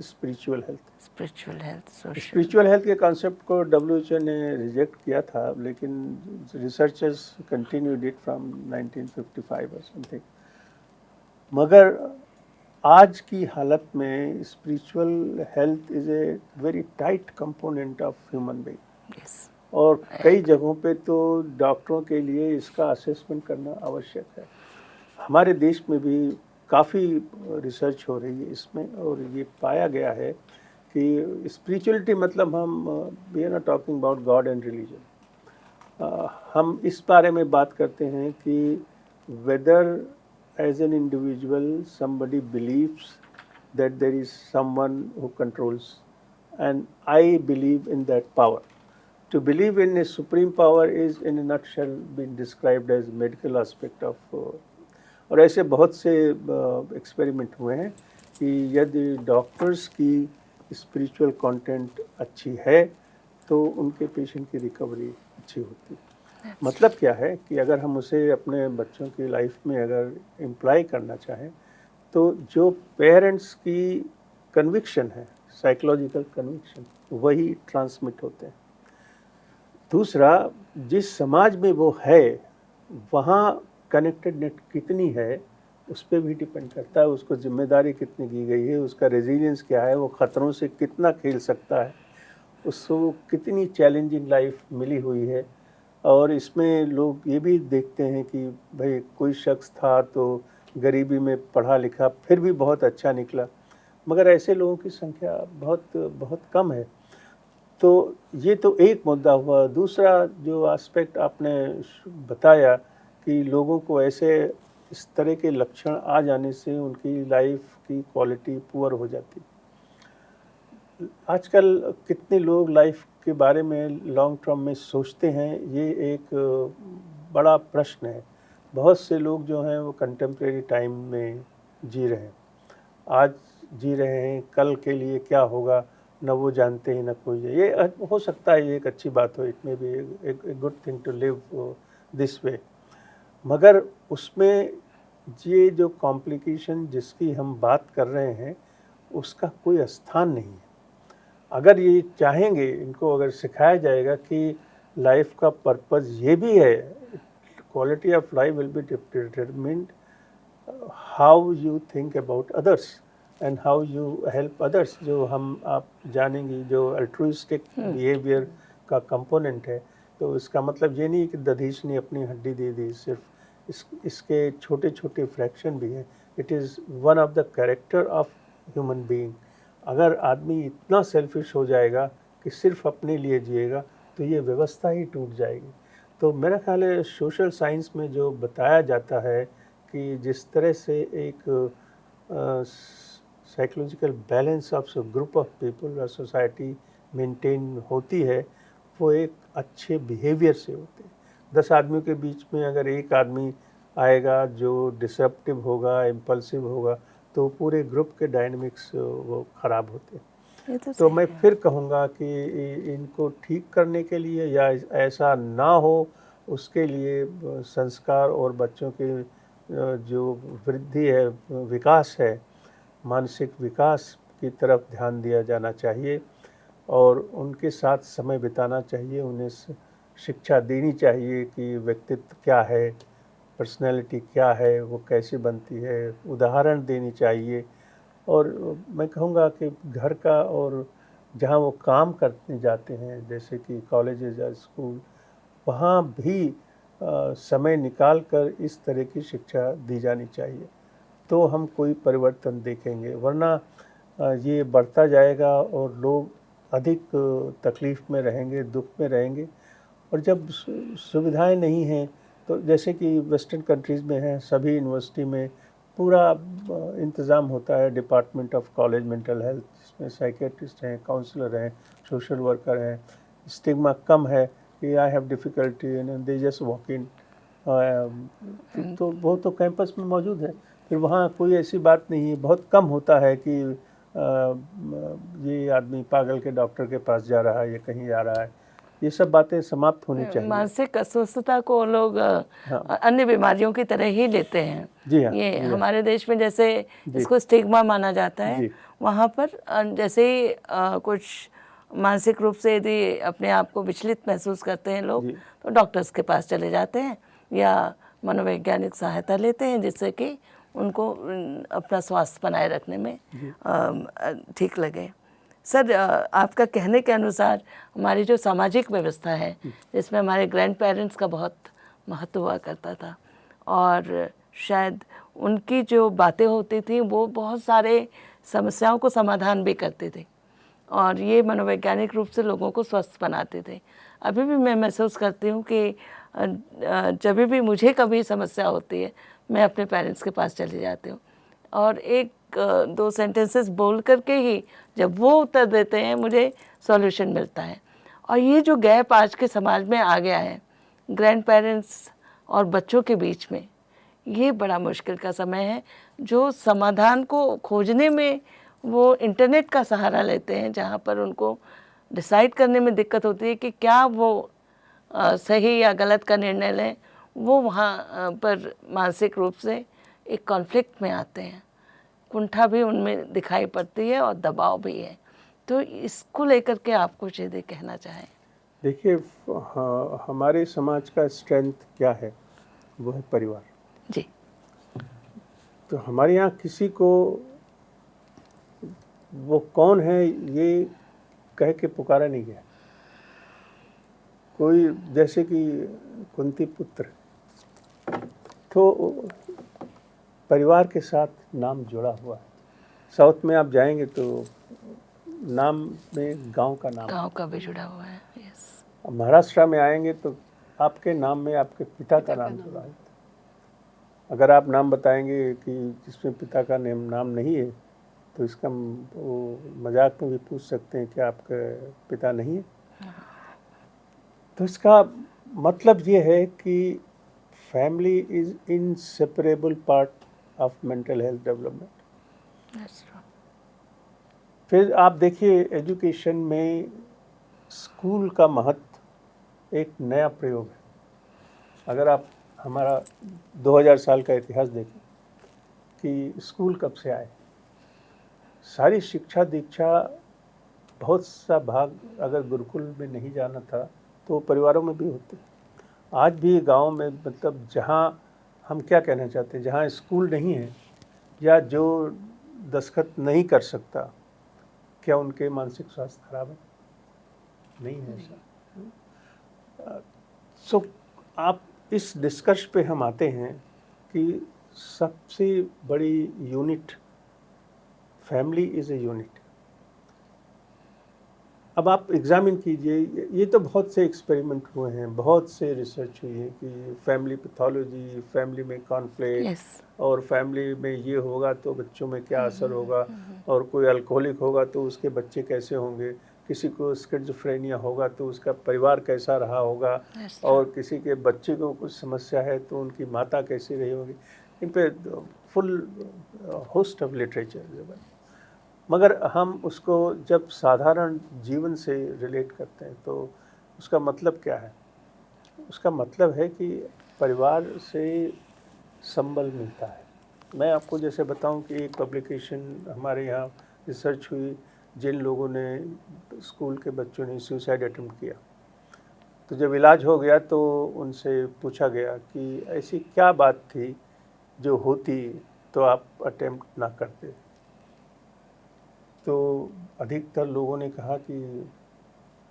spiritual health. spiritual health, social. Spiritual health के कॉन्सेप्ट को WHO ने रिजेक्ट किया था, लेकिन रिसर्चर्स कंटिन्यूड इट फ्रॉम 1955 और something. मगर आज की हालत में spiritual health is a very tight component of human being, Yes. और कई जगहों पे तो डॉक्टरों के लिए इसका असेसमेंट करना आवश्यक है। हमारे देश में भी काफ़ी रिसर्च हो रही है इसमें, और ये पाया गया है कि स्पिरिचुअलिटी मतलब हम we are not talking about God and religion. हम इस बारे में बात करते हैं कि whether as an individual somebody believes that there is someone who controls, and I believe in that power. To believe in a supreme power is in a nutshell been described as medical aspect of और ऐसे बहुत से experiment हुए हैं कि यदि doctors की spiritual content अच्छी है तो उनके पेशेंट की रिकवरी अच्छी होती है। मतलब क्या है कि अगर हम उसे अपने बच्चों की लाइफ में अगर इम्प्लाई करना चाहें तो जो पेरेंट्स की कन्विक्शन है, साइकोलॉजिकल कन्विक्शन, वही ट्रांसमिट होते हैं। दूसरा, जिस समाज में वो है वहाँ कनेक्टेडनेस कितनी है उस पर भी डिपेंड करता है, उसको जिम्मेदारी कितनी दी गई है, उसका रेजिलियंस क्या है, वो ख़तरों से कितना खेल सकता है, उसको कितनी चैलेंजिंग लाइफ मिली हुई है। और इसमें लोग ये भी देखते हैं कि भाई कोई शख्स था तो गरीबी में पढ़ा लिखा फिर भी बहुत अच्छा निकला, मगर ऐसे लोगों की संख्या बहुत बहुत कम है। तो ये तो एक मुद्दा हुआ। दूसरा जो एस्पेक्ट आपने बताया कि लोगों को ऐसे इस तरह के लक्षण आ जाने से उनकी लाइफ की क्वालिटी पुअर हो जाती। आजकल कितने लोग लाइफ के बारे में लॉन्ग टर्म में सोचते हैं, ये एक बड़ा प्रश्न है। बहुत से लोग जो हैं वो कंटेम्प्रेरी टाइम में जी रहे हैं, आज जी रहे हैं, कल के लिए क्या होगा न वो जानते हैं न कोई। ये हो सकता है ये एक अच्छी बात हो, इट मे बी एक good thing to live this way, मगर उसमें ये जो कॉम्प्लिकेशन जिसकी हम बात कर रहे हैं उसका कोई स्थान नहीं है। अगर ये चाहेंगे, इनको अगर सिखाया जाएगा कि लाइफ का पर्पस ये भी है, quality of life will be determined how you think about others and how you help others. जो हम आप जानेंगे जो अल्ट्रुइस्टिक बिहेवियर का कंपोनेंट है, तो इसका मतलब ये नहीं कि दधीच ने अपनी हड्डी दे दी, सिर्फ इसके छोटे छोटे फ्रैक्शन भी हैं। It is one of the character of human being. अगर आदमी इतना सेल्फिश हो जाएगा कि सिर्फ अपने लिए जिएगा तो ये व्यवस्था ही टूट जाएगी। तो मेरा ख्याल है सोशल साइंस में जो बताया जाता है कि जिस तरह से एक psychological balance of group of people और सोसाइटी मेंटेन होती है, वो एक अच्छे बिहेवियर से होते हैं। 10 आदमियों के बीच में अगर एक आदमी आएगा जो डिसरप्टिव होगा, इम्पल्सिव होगा, तो पूरे ग्रुप के डायनामिक्स वो ख़राब होते हैं। तो मैं फिर कहूँगा कि इनको ठीक करने के लिए या ऐसा ना हो उसके लिए संस्कार और बच्चों के जो वृद्धि है, विकास है, मानसिक विकास की तरफ ध्यान दिया जाना चाहिए और उनके साथ समय बिताना चाहिए। उन्हें शिक्षा देनी चाहिए कि व्यक्तित्व क्या है, पर्सनैलिटी क्या है, वो कैसे बनती है, उदाहरण देनी चाहिए। और मैं कहूँगा कि घर का और जहाँ वो काम करने जाते हैं जैसे कि कॉलेजेस या स्कूल, वहाँ भी समय निकाल कर इस तरह की शिक्षा दी जानी चाहिए, तो हम कोई परिवर्तन देखेंगे। वरना ये बढ़ता जाएगा और लोग अधिक तकलीफ़ में रहेंगे, दुख में रहेंगे। और जब सुविधाएं नहीं हैं, तो जैसे कि वेस्टर्न कंट्रीज़ में है, सभी यूनिवर्सिटी में पूरा इंतज़ाम होता है, department of college mental health, जिसमें साइकेट्रिस्ट हैं, काउंसलर हैं, सोशल वर्कर हैं। स्टिग्मा कम है कि I have difficulty and they just walk in, तो वो तो कैंपस में मौजूद है। फिर वहाँ कोई ऐसी बात नहीं है, बहुत कम होता है कि ये आदमी पागल के डॉक्टर के पास जा रहा है, ये कहीं जा रहा है। ये सब बातें समाप्त होनी चाहिए। मानसिक अस्वस्थता को लोग अन्य बीमारियों की तरह ही लेते हैं। जी हाँ, ये हमारे देश में जैसे इसको स्टिग्मा माना जाता है, वहाँ पर जैसे ही कुछ मानसिक रूप से यदि अपने आप को विचलित महसूस करते हैं लोग, तो डॉक्टर्स के पास चले जाते हैं या मनोवैज्ञानिक सहायता लेते हैं, जिससे कि उनको अपना स्वास्थ्य बनाए रखने में ठीक लगे। सर, आपका कहने के अनुसार हमारी जो सामाजिक व्यवस्था है, जिसमें हमारे ग्रैंड पेरेंट्स का बहुत महत्व हुआ करता था और शायद उनकी जो बातें होती थी वो बहुत सारे समस्याओं को समाधान भी करते थे और ये मनोवैज्ञानिक रूप से लोगों को स्वस्थ बनाते थे। अभी भी मैं महसूस करती हूँ कि जब भी मुझे कभी समस्या होती है, मैं अपने पेरेंट्स के पास चली जाती हूँ और एक दो सेंटेंसेस बोल करके ही जब वो उत्तर देते हैं मुझे सॉल्यूशन मिलता है। और ये जो गैप आज के समाज में आ गया है ग्रैंड पेरेंट्स और बच्चों के बीच में, ये बड़ा मुश्किल का समय है। जो समाधान को खोजने में वो इंटरनेट का सहारा लेते हैं, जहाँ पर उनको डिसाइड करने में दिक्कत होती है कि क्या वो सही या गलत का निर्णय लें, वो वहाँ पर मानसिक रूप से एक कॉन्फ्लिक्ट में आते हैं। कुंठा भी उनमें दिखाई पड़ती है और दबाव भी है। तो इसको लेकर के आप कुछ यदि कहना चाहें। देखिए, हमारे समाज का स्ट्रेंथ क्या है, वो है परिवार। जी। तो हमारे यहाँ किसी को वो कौन है ये कह के पुकारा नहीं गया। कोई जैसे कि कुंती पुत्र, तो परिवार के साथ नाम जुड़ा हुआ है। साउथ में आप जाएंगे तो नाम में गांव का नाम, गांव का भी जुड़ा हुआ है। यस। महाराष्ट्र में आएंगे तो आपके नाम में आपके पिता का नाम जुड़ा है। अगर आप नाम बताएंगे कि जिसमें पिता का नाम नहीं है तो इसका वो मजाक में भी पूछ सकते हैं कि आपका पिता नहीं है। तो इसका मतलब ये है कि family is inseparable part of mental health development. फिर आप देखिए, एजुकेशन में स्कूल का महत्व एक नया प्रयोग है। अगर आप हमारा 2000 साल का इतिहास देखें कि स्कूल कब से आए, सारी शिक्षा दीक्षा बहुत सा भाग अगर गुरुकुल में नहीं जाना था तो परिवारों में भी होते। आज भी गांव में, मतलब जहां हम क्या कहना चाहते हैं, जहां स्कूल नहीं है या जो दस्तखत नहीं कर सकता, क्या उनके मानसिक स्वास्थ्य खराब है? नहीं है ऐसा। सो आप इस डिस्कश पे हम आते हैं कि सबसे बड़ी unit family is a unit. अब आप एग्जामिन कीजिए, ये तो बहुत से एक्सपेरिमेंट हुए हैं, बहुत से रिसर्च हुई है कि फैमिली पैथोलॉजी, फैमिली में कॉन्फ्लिक्ट और फैमिली में ये होगा तो बच्चों में क्या असर होगा, और कोई अल्कोहलिक होगा तो उसके बच्चे कैसे होंगे, किसी को स्किज़ोफ्रेनिया होगा तो उसका परिवार कैसा रहा होगा, और किसी के बच्चे को कुछ समस्या है तो उनकी माता कैसी रही होगी। इन पे फुल होस्ट ऑफ लिटरेचर। मगर हम उसको जब साधारण जीवन से रिलेट करते हैं तो उसका मतलब क्या है? उसका मतलब है कि परिवार से संबल मिलता है। मैं आपको जैसे बताऊं कि एक पब्लिकेशन हमारे यहाँ रिसर्च हुई, जिन लोगों ने स्कूल के बच्चों ने सुसाइड अटेम्प्ट किया, तो जब इलाज हो गया तो उनसे पूछा गया कि ऐसी क्या बात थी जो होती तो आप अटेम्प्ट ना करते। तो अधिकतर लोगों ने कहा कि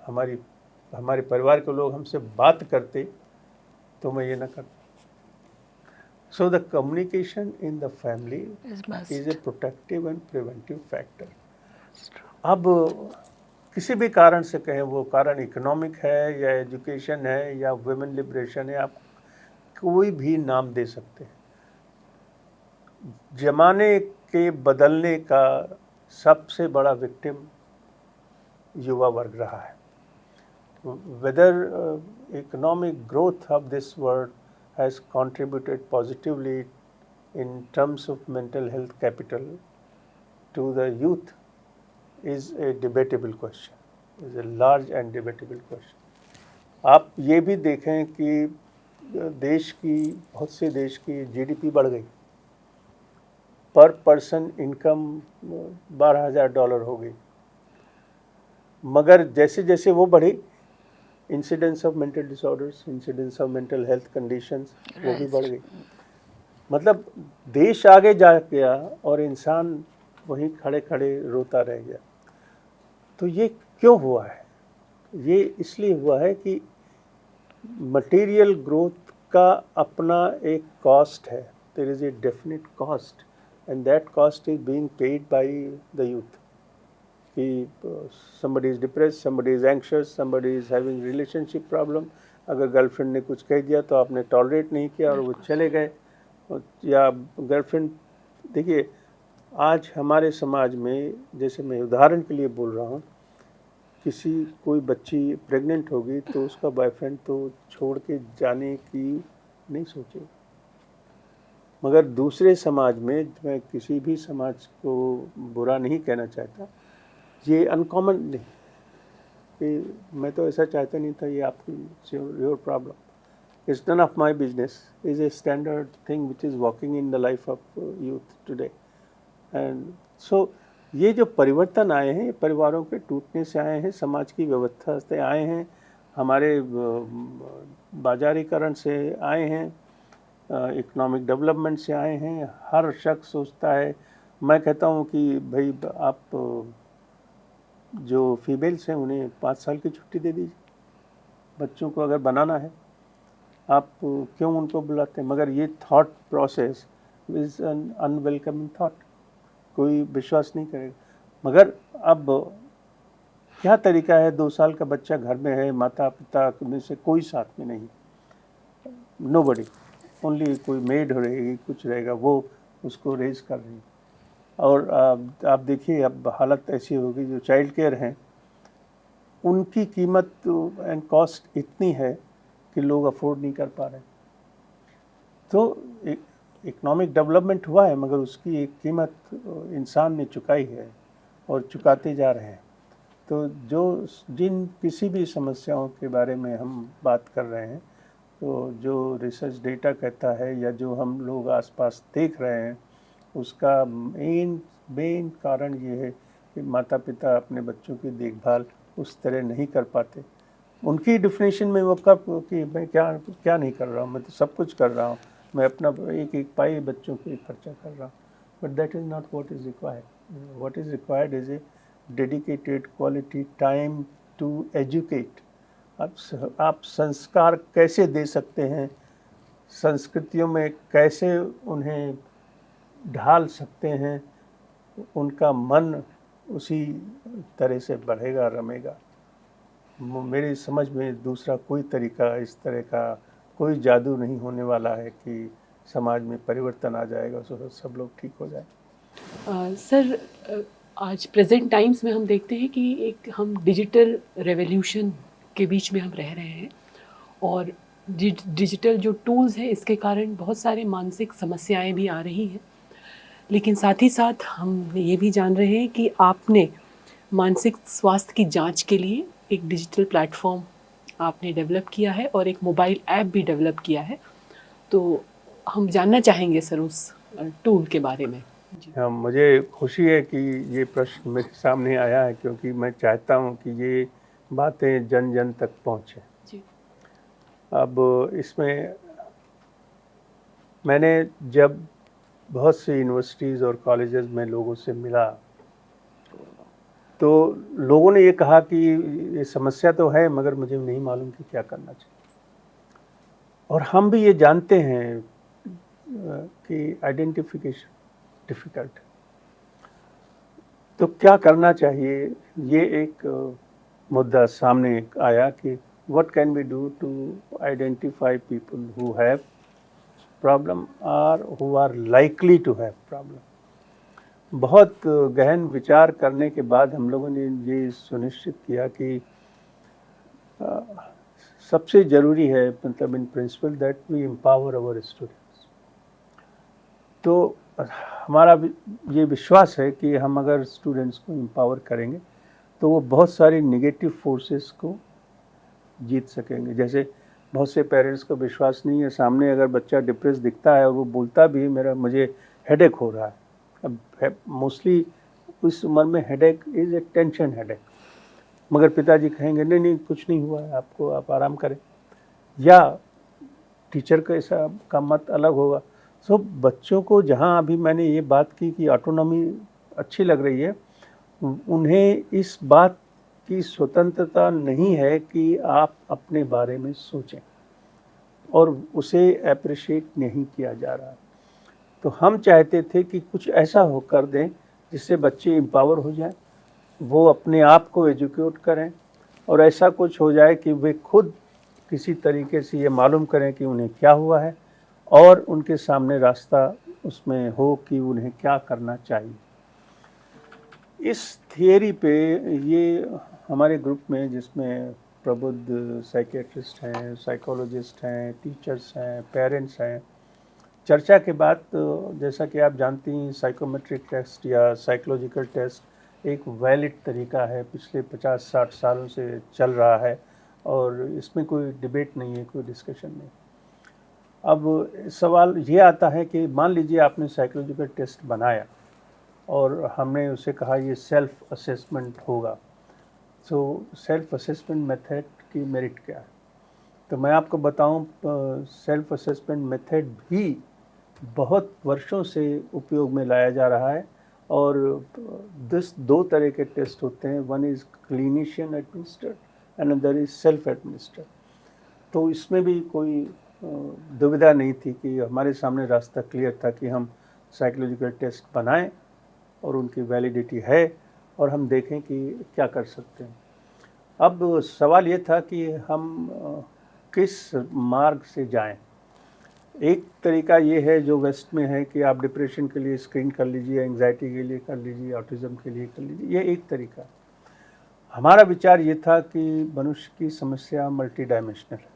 हमारे परिवार के लोग हमसे बात करते तो मैं ये ना करता। So the communication in the family is a protective and preventive factor. अब किसी भी कारण से कहें, वो कारण इकोनॉमिक है या एजुकेशन है या वुमेन लिबरेशन है, आप कोई भी नाम दे सकते हैं। जमाने के बदलने का सबसे बड़ा विक्टिम युवा वर्ग रहा है। Whether economic growth of this world has contributed positively in terms of mental health capital to the youth is a debatable question, is a large and debatable question. आप ये भी देखें कि बहुत से देश की जीडीपी बढ़ गई, पर पर्सन इनकम $12,000 हो गई, मगर जैसे जैसे वो बढ़ी, incidence of mental disorders, incidence of mental health conditions वो भी बढ़ गई। मतलब देश आगे जा गया और इंसान वहीं खड़े खड़े रोता रह गया। तो ये क्यों हुआ है? ये इसलिए हुआ है कि मटेरियल ग्रोथ का अपना एक कॉस्ट है। There is a definite cost and that cost is being paid by the youth. Somebody is depressed, somebody is anxious, somebody is having relationship problem. अगर गर्लफ्रेंड ने कुछ कह दिया तो आपने टॉलरेट नहीं किया और वो चले गए, या गर्लफ्रेंड, देखिए आज हमारे समाज में, जैसे मैं उदाहरण के लिए बोल रहा हूँ, कोई बच्ची प्रेग्नेंट होगी तो उसका बॉयफ्रेंड तो छोड़ के जाने की नहीं सोचेगा। मगर दूसरे समाज में, मैं किसी भी समाज को बुरा नहीं कहना चाहता, ये अनकॉमन नहीं कि मैं तो ऐसा चाहता नहीं था, ये आपकी your problem, it's none of my business, is a standard thing which is walking in the life of youth today. And so ये जो परिवर्तन आए हैं, ये परिवारों के टूटने से आए हैं, समाज की व्यवस्था से आए हैं, हमारे बाजारीकरण से आए हैं, इकोनॉमिक डेवलपमेंट से आए हैं। हर शख्स सोचता है, मैं कहता हूँ कि भाई आप जो फीमेल्स हैं उन्हें 5 साल की छुट्टी दे दीजिए, बच्चों को अगर बनाना है, आप क्यों उनको बुलाते हैं? मगर ये thought process is an unwelcoming thought, कोई विश्वास नहीं करेगा। मगर अब क्या तरीका है, 2 साल का बच्चा घर में है, माता पिता में से कोई साथ में नहीं, नोबडी, ओनली कोई मेड रहेगी, कुछ रहेगा, वो उसको रेज कर रही है। और आप देखिए अब हालत ऐसी होगी, जो चाइल्ड केयर हैं उनकी कीमत एंड कॉस्ट इतनी है कि लोग अफोर्ड नहीं कर पा रहे। तो इकोनॉमिक डेवलपमेंट हुआ है, मगर उसकी एक कीमत इंसान ने चुकाई है और चुकाते जा रहे हैं। तो जिन किसी भी समस्याओं के बारे में हम बात कर रहे हैं, तो जो रिसर्च डेटा कहता है या जो हम लोग आसपास देख रहे हैं, उसका मेन कारण ये है कि माता पिता अपने बच्चों की देखभाल उस तरह नहीं कर पाते। उनकी डिफिनेशन में वो कब कि मैं क्या नहीं कर रहा हूँ, मैं तो सब कुछ कर रहा हूँ, मैं अपना एक एक पाई बच्चों के खर्चा कर रहा हूँ। But that is not what is required. What is required is a dedicated quality time to educate. आप संस्कार कैसे दे सकते हैं, संस्कृतियों में कैसे उन्हें ढाल सकते हैं, उनका मन उसी तरह से बढ़ेगा, रमेगा। मेरी समझ में दूसरा कोई तरीका, इस तरह का कोई जादू नहीं होने वाला है कि समाज में परिवर्तन आ जाएगा, सब लोग ठीक हो जाए। सर, आज प्रेजेंट टाइम्स में हम देखते हैं कि हम डिजिटल रेवोल्यूशन के बीच में हम रह रहे हैं, और डिजिटल जो टूल्स हैं इसके कारण बहुत सारे मानसिक समस्याएं भी आ रही हैं। लेकिन साथ ही साथ हम ये भी जान रहे हैं कि आपने मानसिक स्वास्थ्य की जांच के लिए एक डिजिटल प्लेटफॉर्म आपने डेवलप किया है और एक मोबाइल ऐप भी डेवलप किया है। तो हम जानना चाहेंगे सर उस टूल के बारे में। हाँ, मुझे खुशी है कि ये प्रश्न मेरे सामने आया है, क्योंकि मैं चाहता हूँ कि ये बातें जन जन तक पहुँचें। जी। अब इसमें मैंने जब बहुत सी यूनिवर्सिटीज़ और कॉलेजेस में लोगों से मिला, तो लोगों ने ये कहा कि ये समस्या तो है, मगर मुझे नहीं मालूम कि क्या करना चाहिए। और हम भी ये जानते हैं कि आइडेंटिफिकेशन डिफ़िकल्ट। तो क्या करना चाहिए, ये एक मुद्दा सामने आया कि what can we do to identify people who have problem और who are likely to have problem. बहुत गहन विचार करने के बाद हम लोगों ने ये सुनिश्चित किया कि सबसे ज़रूरी है, मतलब in principle, that we empower our students. तो हमारा ये विश्वास है कि हम अगर स्टूडेंट्स को एम्पावर करेंगे तो वो बहुत सारी नेगेटिव फोर्सेस को जीत सकेंगे। जैसे बहुत से पेरेंट्स को विश्वास नहीं है, सामने अगर बच्चा डिप्रेस दिखता है और वो बोलता भी मुझे हेडेक हो रहा है। अब मोस्टली उस उम्र में headache is a tension headache, मगर पिताजी कहेंगे नहीं नहीं कुछ नहीं हुआ है आपको, आप आराम करें। या टीचर का ऐसा का मत अलग होगा। सो बच्चों को जहाँ अभी मैंने ये बात की कि ऑटोनॉमी अच्छी लग रही है, उन्हें इस बात की स्वतंत्रता नहीं है कि आप अपने बारे में सोचें, और उसे अप्रिशिएट नहीं किया जा रहा। तो हम चाहते थे कि कुछ ऐसा हो कर दें जिससे बच्चे एम्पावर हो जाएं, वो अपने आप को एजुकेट करें, और ऐसा कुछ हो जाए कि वे खुद किसी तरीके से ये मालूम करें कि उन्हें क्या हुआ है, और उनके सामने रास्ता उसमें हो कि उन्हें क्या करना चाहिए। इस थियरी पे ये हमारे ग्रुप में, जिसमें प्रबुद्ध साइकियाट्रिस्ट हैं, साइकोलॉजिस्ट हैं, टीचर्स हैं, पेरेंट्स हैं, चर्चा के बाद जैसा कि आप जानती हैं साइकोमेट्रिक टेस्ट या साइकोलॉजिकल टेस्ट एक वैलिड तरीका है, पिछले 50-60 सालों से चल रहा है और इसमें कोई डिबेट नहीं है, कोई डिस्कशन नहीं। अब सवाल ये आता है कि मान लीजिए आपने साइकोलॉजिकल टेस्ट बनाया और हमने उसे कहा ये सेल्फ असेसमेंट होगा, तो सेल्फ असेसमेंट मेथड की मेरिट क्या है? तो मैं आपको बताऊं, सेल्फ असेसमेंट मेथड भी बहुत वर्षों से उपयोग में लाया जा रहा है और दो तरह के टेस्ट होते हैं, one is clinician administered, another is self administered. तो इसमें भी कोई दुविधा नहीं थी कि हमारे सामने रास्ता क्लियर था कि हम साइकोलॉजिकल टेस्ट बनाएं और उनकी वैलिडिटी है और हम देखें कि क्या कर सकते हैं। अब सवाल ये था कि हम किस मार्ग से जाएं। एक तरीका ये है जो वेस्ट में है कि आप डिप्रेशन के लिए स्क्रीन कर लीजिए, एंग्जाइटी के लिए कर लीजिए, ऑटिज़म के लिए कर लीजिए, ये एक तरीका। हमारा विचार ये था कि मनुष्य की समस्या मल्टी डायमेंशनल है,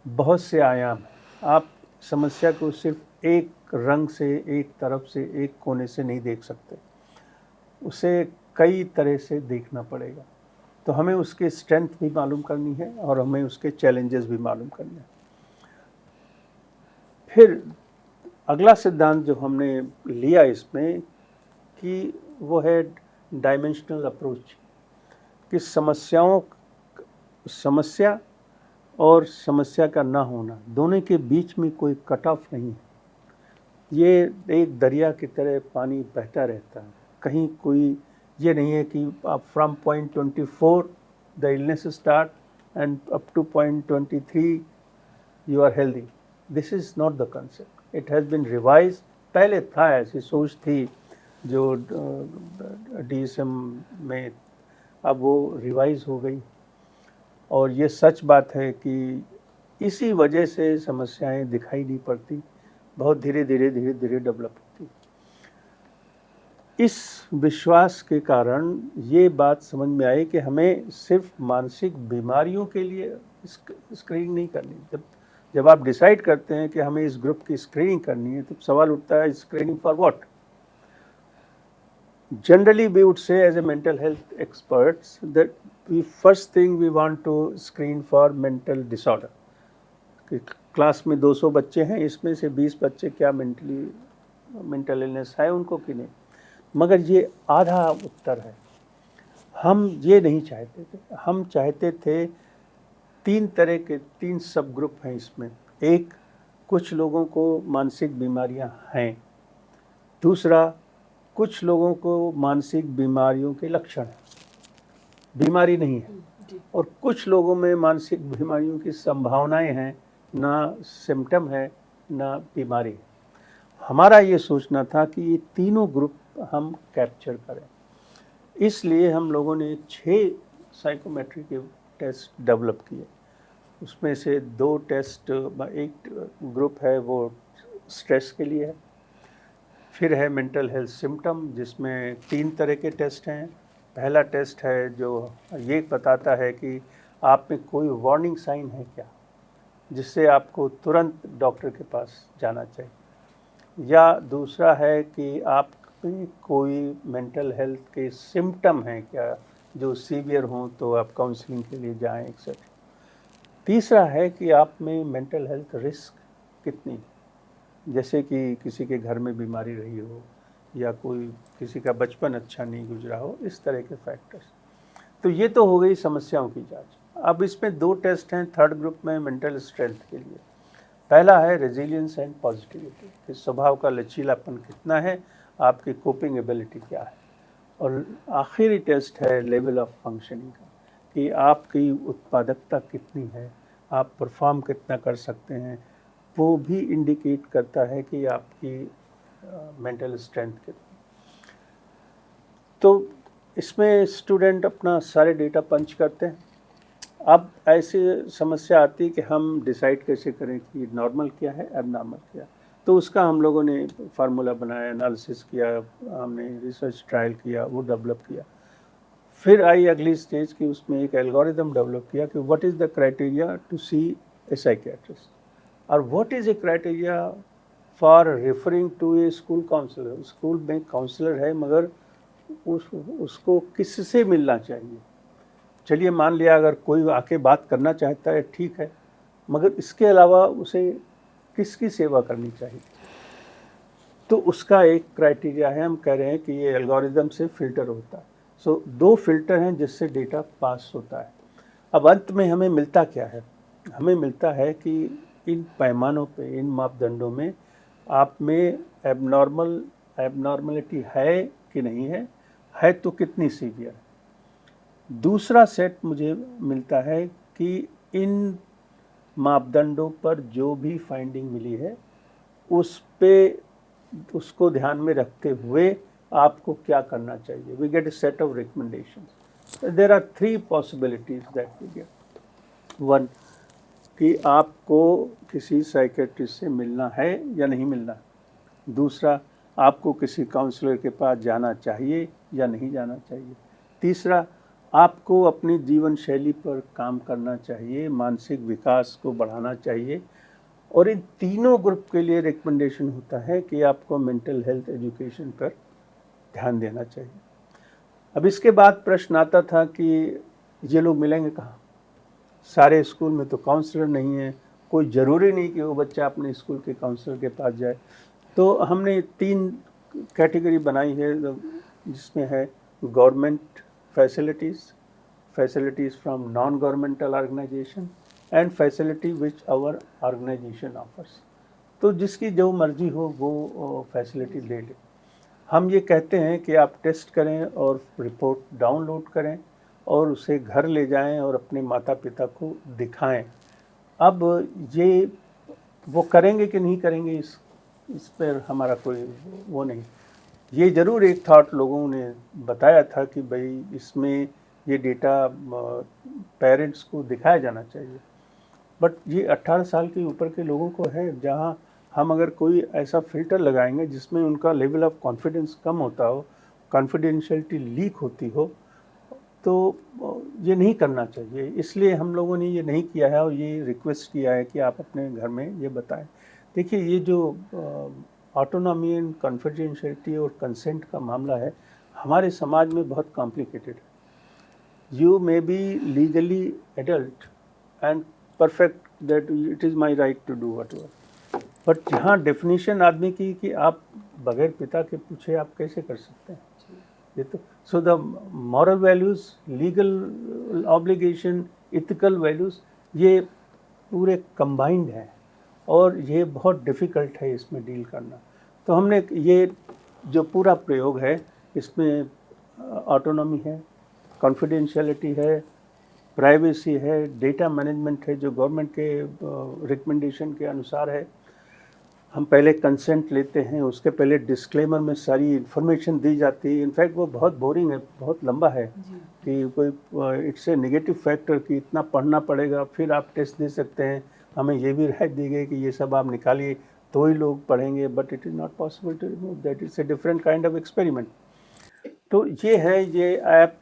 बहुत से आयाम हैं। आप समस्या को सिर्फ एक रंग से, एक तरफ से, एक कोने से नहीं देख सकते, उसे कई तरह से देखना पड़ेगा। तो हमें उसके स्ट्रेंथ भी मालूम करनी है और हमें उसके चैलेंजेस भी मालूम करने हैं। फिर अगला सिद्धांत जो हमने लिया इसमें कि वो है डायमेंशनल अप्रोच, कि समस्या और समस्या का ना होना दोनों के बीच में कोई कट ऑफ नहीं है। ये एक दरिया की तरह पानी बहता रहता है, कहीं कोई ये नहीं है कि आप from point 24 the illness start and up to point 23 you are healthy. This is not the concept, it has been revise. पहले था, ऐसी सोच थी जो DSM में, अब वो रिवाइज हो गई और ये सच बात है कि इसी वजह से समस्याएं दिखाई नहीं पड़ती, बहुत धीरे धीरे डेवलप होती। इस विश्वास के कारण ये बात समझ में आई कि हमें सिर्फ मानसिक बीमारियों के लिए स्क्रीनिंग नहीं करनी। जब आप डिसाइड करते हैं कि हमें इस ग्रुप की स्क्रीनिंग करनी है, तो सवाल उठता है screening for what? Generally, we would say as a mental health experts that first thing we want to screen for mental disorder. कि क्लास में 200 बच्चे हैं, इसमें से 20 बच्चे क्या मेंटल इलनेस है उनको कि नहीं, मगर ये आधा उत्तर है। हम ये नहीं चाहते थे, हम चाहते थे 3 सब ग्रुप हैं इसमें। एक, कुछ लोगों को मानसिक बीमारियां हैं। दूसरा, कुछ लोगों को मानसिक बीमारियों के लक्षण हैं, बीमारी नहीं है। और कुछ लोगों में मानसिक बीमारियों की संभावनाएं हैं, ना सिम्टम है ना बीमारी है। हमारा ये सोचना था कि ये तीनों ग्रुप हम कैप्चर करें, इसलिए हम लोगों ने 6 साइकोमेट्री के टेस्ट डेवलप किए। उसमें से 2 टेस्ट, एक ग्रुप है वो स्ट्रेस के लिए है, फिर है मेंटल हेल्थ सिम्टम जिसमें 3 तरह के टेस्ट हैं। पहला टेस्ट है जो ये बताता है कि आप में कोई वार्निंग साइन है क्या, जिससे आपको तुरंत डॉक्टर के पास जाना चाहिए। या दूसरा है कि आप में कोई मेंटल हेल्थ के सिम्टम हैं क्या, जो सीवियर हों तो आप काउंसलिंग के लिए जाएं, एक्सेट्रा। तीसरा है कि आप में मेंटल हेल्थ रिस्क कितनी, जैसे कि किसी के घर में बीमारी रही हो या कोई किसी का बचपन अच्छा नहीं गुजरा हो, इस तरह के फैक्टर्स। तो ये तो हो गई समस्याओं की जांच। अब इसमें 2 टेस्ट हैं थर्ड ग्रुप में मेंटल स्ट्रेंथ के लिए। पहला है रेजिलियंस एंड पॉजिटिविटी, कि स्वभाव का लचीलापन कितना है, आपकी कोपिंग एबिलिटी क्या है। और आखिरी टेस्ट है लेवल ऑफ फंक्शनिंग का, कि आपकी उत्पादकता कितनी है, आप परफॉर्म कितना कर सकते हैं। वो भी इंडिकेट करता है कि आपकी मेंटल स्ट्रेंथ कितनी। तो इसमें स्टूडेंट अपना सारे डेटा पंच करते हैं। अब ऐसी समस्या आती है कि हम डिसाइड कैसे करें कि नॉर्मल क्या है, एबनॉर्मल क्या है। तो उसका हम लोगों ने फार्मूला बनाया, एनालिसिस किया, हमने रिसर्च ट्रायल किया, वो डेवलप किया। फिर आई अगली स्टेज की, उसमें एक एल्गोरिदम डेवलप किया कि what is the criteria to see a psychiatrist और what is a criteria for referring to a school counsellor. School में काउंसलर है मगर उसको किससे मिलना चाहिए। चलिए मान लिया अगर कोई आके बात करना चाहता है ठीक है, मगर इसके अलावा उसे किसकी सेवा करनी चाहिए। तो उसका एक क्राइटेरिया है, हम कह रहे हैं कि ये एल्गोरिदम से फिल्टर होता है। सो 2 फिल्टर हैं जिससे डेटा पास होता है। अब अंत में हमें मिलता क्या है? हमें मिलता है कि इन पैमानों पे, इन मापदंडों में आप में एबनॉर्मलिटी है कि नहीं है तो कितनी सीवियर है। दूसरा सेट मुझे मिलता है कि इन मापदंडों पर जो भी फाइंडिंग मिली है उसको ध्यान में रखते हुए आपको क्या करना चाहिए। We get a set of recommendations. There are 3 possibilities that we get. 1 कि आपको किसी साइकेट्रिस्ट से मिलना है या नहीं मिलना। दूसरा, आपको किसी काउंसलर के पास जाना चाहिए या नहीं जाना चाहिए। तीसरा, आपको अपनी जीवन शैली पर काम करना चाहिए, मानसिक विकास को बढ़ाना चाहिए। और इन तीनों ग्रुप के लिए रिकमेंडेशन होता है कि आपको मेंटल हेल्थ एजुकेशन पर ध्यान देना चाहिए। अब इसके बाद प्रश्न आता था कि ये लोग मिलेंगे कहाँ? सारे स्कूल में तो काउंसलर नहीं है, कोई ज़रूरी नहीं कि वो बच्चा अपने स्कूल के काउंसलर के पास जाए। तो हमने 3 कैटेगरी बनाई है जिसमें है government facilities from non governmental organization and facility which our organization offers. तो जिसकी जो मर्जी हो वो फैसिलिटी ले ले। हम ये कहते हैं कि आप टेस्ट करें और रिपोर्ट डाउनलोड करें और उसे घर ले जाएं और अपने माता पिता को दिखाएं। अब ये वो करेंगे कि नहीं करेंगे इस पर हमारा कोई वो नहीं। ये ज़रूर एक थॉट लोगों ने बताया था कि भाई इसमें ये डेटा पेरेंट्स को दिखाया जाना चाहिए। बट ये 18 साल के ऊपर के लोगों को है, जहाँ हम अगर कोई ऐसा फ़िल्टर लगाएंगे जिसमें उनका लेवल ऑफ कॉन्फिडेंस कम होता हो, कॉन्फिडेंशियलिटी लीक होती हो, तो ये नहीं करना चाहिए। इसलिए हम लोगों ने ये नहीं किया है और ये रिक्वेस्ट किया है कि आप अपने घर में ये बताएं। देखिए, ये जो ऑटोनॉमी एंड कॉन्फिडेंशियलिटी और कंसेंट का मामला है, हमारे समाज में बहुत कॉम्प्लिकेटेड है। You may be legally adult and perfect that it is my right to do whatever, but यहाँ डेफिनेशन आदमी की कि आप बगैर पिता के पूछे आप कैसे कर सकते हैं ये तो। So the moral values, legal obligation, ethical values, ये पूरे कंबाइंड हैं और ये बहुत डिफ़िकल्ट है इसमें डील करना। तो हमने ये जो पूरा प्रयोग है इसमें ऑटोनॉमी है, कॉन्फिडेंशियलिटी है, प्राइवेसी है, डेटा मैनेजमेंट है जो गवर्नमेंट के रिकमेंडेशन के अनुसार है। हम पहले कंसेंट लेते हैं, उसके पहले डिस्क्लेमर में सारी इन्फॉर्मेशन दी जाती है। इनफैक्ट वो बहुत बोरिंग है, बहुत लंबा है कि कोई इट्स ए नेगेटिव फैक्टर कि इतना पढ़ना पड़ेगा फिर आप टेस्ट दे सकते हैं। हमें ये भी राय दी गई कि ये सब आप निकालिए तो ही लोग पढ़ेंगे, but it is not possible to remove that. It's a different kind of experiment. तो ये है, ये ऐप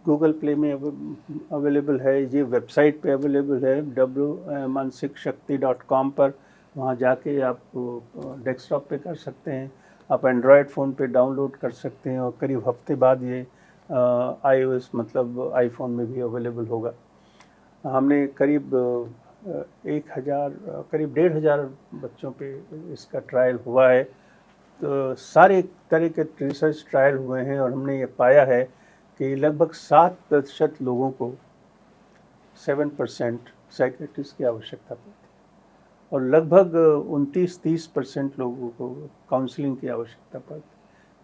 गूगल प्ले में अवेलेबल है, ये वेबसाइट पे अवेलेबल है www.mansikshakti.com पर। वहाँ जाके आप डेस्कटॉप पे कर सकते हैं, आप एंड्रॉयड फ़ोन पे डाउनलोड कर सकते हैं और करीब हफ्ते बाद ये iOS मतलब आईफोन में भी अवेलेबल होगा। हमने करीब 1,500 बच्चों पे इसका ट्रायल हुआ है। तो सारे तरह के रिसर्च ट्रायल हुए हैं और हमने ये पाया है कि लगभग 7% लोगों को 7% साइकियाट्रिस्ट की आवश्यकता पड़ती है और लगभग 29-30% लोगों को काउंसलिंग की आवश्यकता पड़ती है।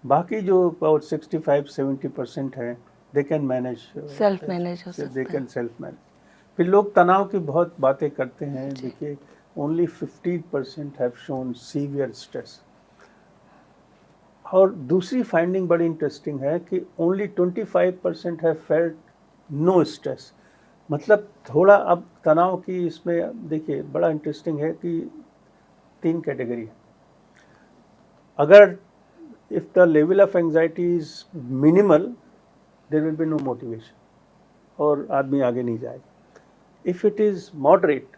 बाकी जो अबाउट 65-70% हैं, they can manage, self manage हो सकते दे कैन सेल्फ मैनेज। फिर लोग तनाव की बहुत बातें करते हैं। देखिए, only 15% have shown severe stress. और दूसरी फाइंडिंग बड़ी इंटरेस्टिंग है कि only 25% have felt no stress. मतलब थोड़ा अब तनाव की इसमें देखिए बड़ा इंटरेस्टिंग है कि तीन कैटेगरी है। अगर if the level of anxiety is minimal, there will be no motivation और आदमी आगे नहीं जाएगा। If it is moderate,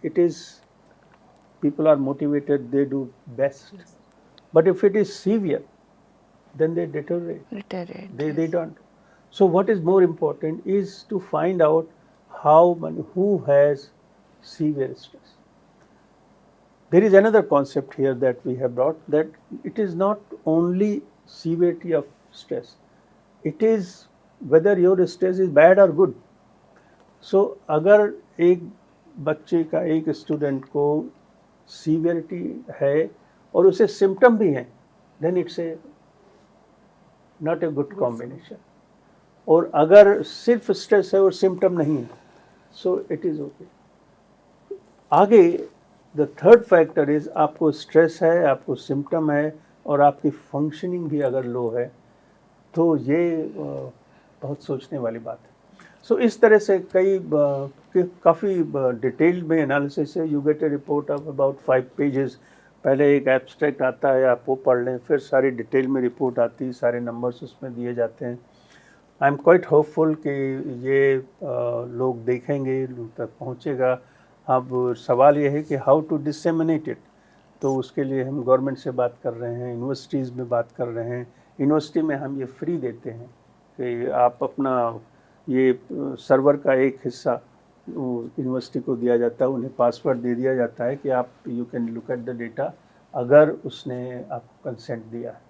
it is people are motivated, they do best. But if it is severe, then they deteriorate. They don't. So what is more important is to find out who has severe stress. There is another concept here that we have brought, that it is not only severity of stress, it is whether your stress is bad or good. So अगर एक बच्चे का, एक student को severity है और उसे symptom भी हैं, then it's a not a good combination. और अगर सिर्फ स्ट्रेस है और सिम्टम नहीं है, सो इट इज़ ओके। आगे द थर्ड फैक्टर इज, आपको स्ट्रेस है, आपको सिम्टम है और आपकी फंक्शनिंग भी अगर लो है, तो ये बहुत सोचने वाली बात है। सो इस तरह से काफ़ी डिटेल में एनालिसिस है। You get A report of about 5 pages. पहले एक एब्स्ट्रैक्ट आता है, आप वो पढ़ लें, फिर सारी डिटेल में रिपोर्ट आती है, सारे नंबर्स उसमें दिए जाते हैं। आई एम क्वाइट होपफुल कि ये लोग देखेंगे, लोग तक पहुँचेगा। अब सवाल ये है कि हाउ टू डिसेमिनेट इट। तो उसके लिए हम गवर्नमेंट से बात कर रहे हैं, यूनिवर्सिटीज़ में बात कर रहे हैं। यूनिवर्सिटी में हम ये फ्री देते हैं कि आप अपना ये सर्वर का एक हिस्सा यूनिवर्सिटी को दिया जाता है, उन्हें पासवर्ड दे दिया जाता है कि आप you can look at the data अगर उसने आपको कंसेंट दिया है।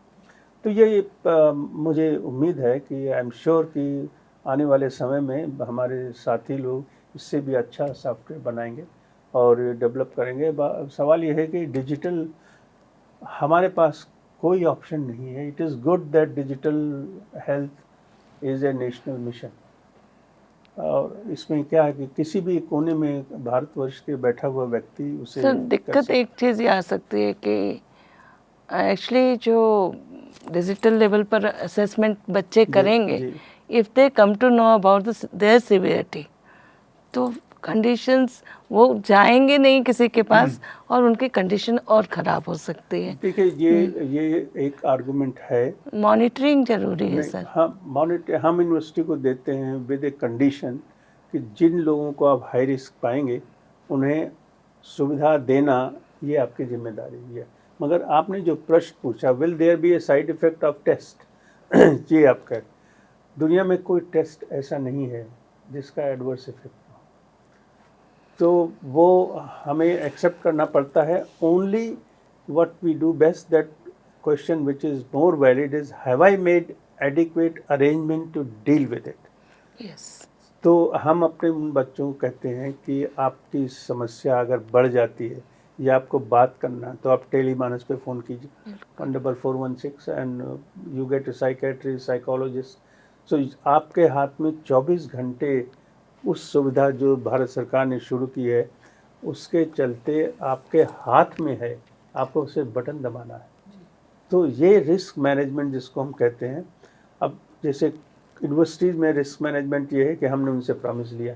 तो ये मुझे उम्मीद है कि आई एम श्योर कि आने वाले समय में हमारे साथी लोग इससे भी अच्छा सॉफ्टवेयर बनाएंगे और डेवलप करेंगे। सवाल ये है कि डिजिटल, हमारे पास कोई ऑप्शन नहीं है। It is good that digital health is a national mission. और इसमें क्या है कि किसी भी कोने में भारतवर्ष के बैठा हुआ व्यक्ति उसे सर, दिक्कत एक चीज़ ये आ सकती है कि एक्चुअली जो डिजिटल लेवल पर असेसमेंट बच्चे करेंगे, if they come to know about their severity, तो कंडीशंस वो जाएंगे नहीं किसी के पास और उनकी कंडीशन और ख़राब हो सकती है। देखिए, ये एक आर्गुमेंट है। मॉनिटरिंग जरूरी है सर। हम यूनिवर्सिटी को देते हैं विद ए कंडीशन कि जिन लोगों को आप हाई रिस्क पाएंगे उन्हें सुविधा देना ये आपकी जिम्मेदारी है। मगर आपने जो प्रश्न पूछा, will there be a side effect of test, ये आप कह, दुनिया में कोई टेस्ट ऐसा नहीं है जिसका एडवर्स इफेक्ट हो, तो वो हमें एक्सेप्ट करना पड़ता है। Only what we do best, that question which is more valid is, have I made adequate arrangement to deal with it. Yes. तो हम अपने उन बच्चों को कहते हैं कि आपकी समस्या अगर बढ़ जाती है या आपको बात करना, तो आप टेलीमानस पे फ़ोन कीजिए 14416 and you get a psychiatrist, psychologist. So आपके हाथ में 24 घंटे उस सुविधा जो भारत सरकार ने शुरू की है उसके चलते आपके हाथ में है, आपको उसे बटन दबाना है। तो ये रिस्क मैनेजमेंट जिसको हम कहते हैं, अब जैसे यूनिवर्सिटीज़ में रिस्क मैनेजमेंट ये है कि हमने उनसे प्रॉमिस लिया,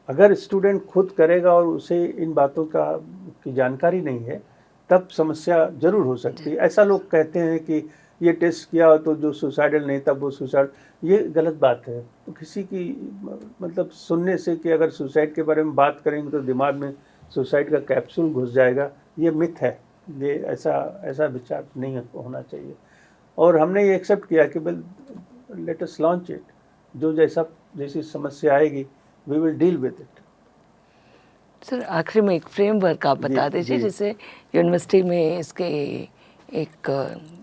अगर स्टूडेंट खुद करेगा और उसे इन बातों की जानकारी नहीं है तब समस्या ज़रूर हो सकती है। ऐसा लोग कहते हैं कि ये टेस्ट किया तो जो सुसाइडल नहीं तब वो सुसाइड, ये गलत बात है। तो किसी की मतलब सुनने से कि अगर सुसाइड के बारे में बात करेंगे तो दिमाग में सुसाइड का कैप्सूल घुस जाएगा, ये मिथ है। ये ऐसा विचार नहीं होना चाहिए। और हमने ये एक्सेप्ट किया कि लेट अस लॉन्च इट, जो जैसी समस्या आएगी we will deal with it. Sir, आखिरी में एक फ्रेमवर्क आप बता दीजिए जिससे यूनिवर्सिटी में इसके एक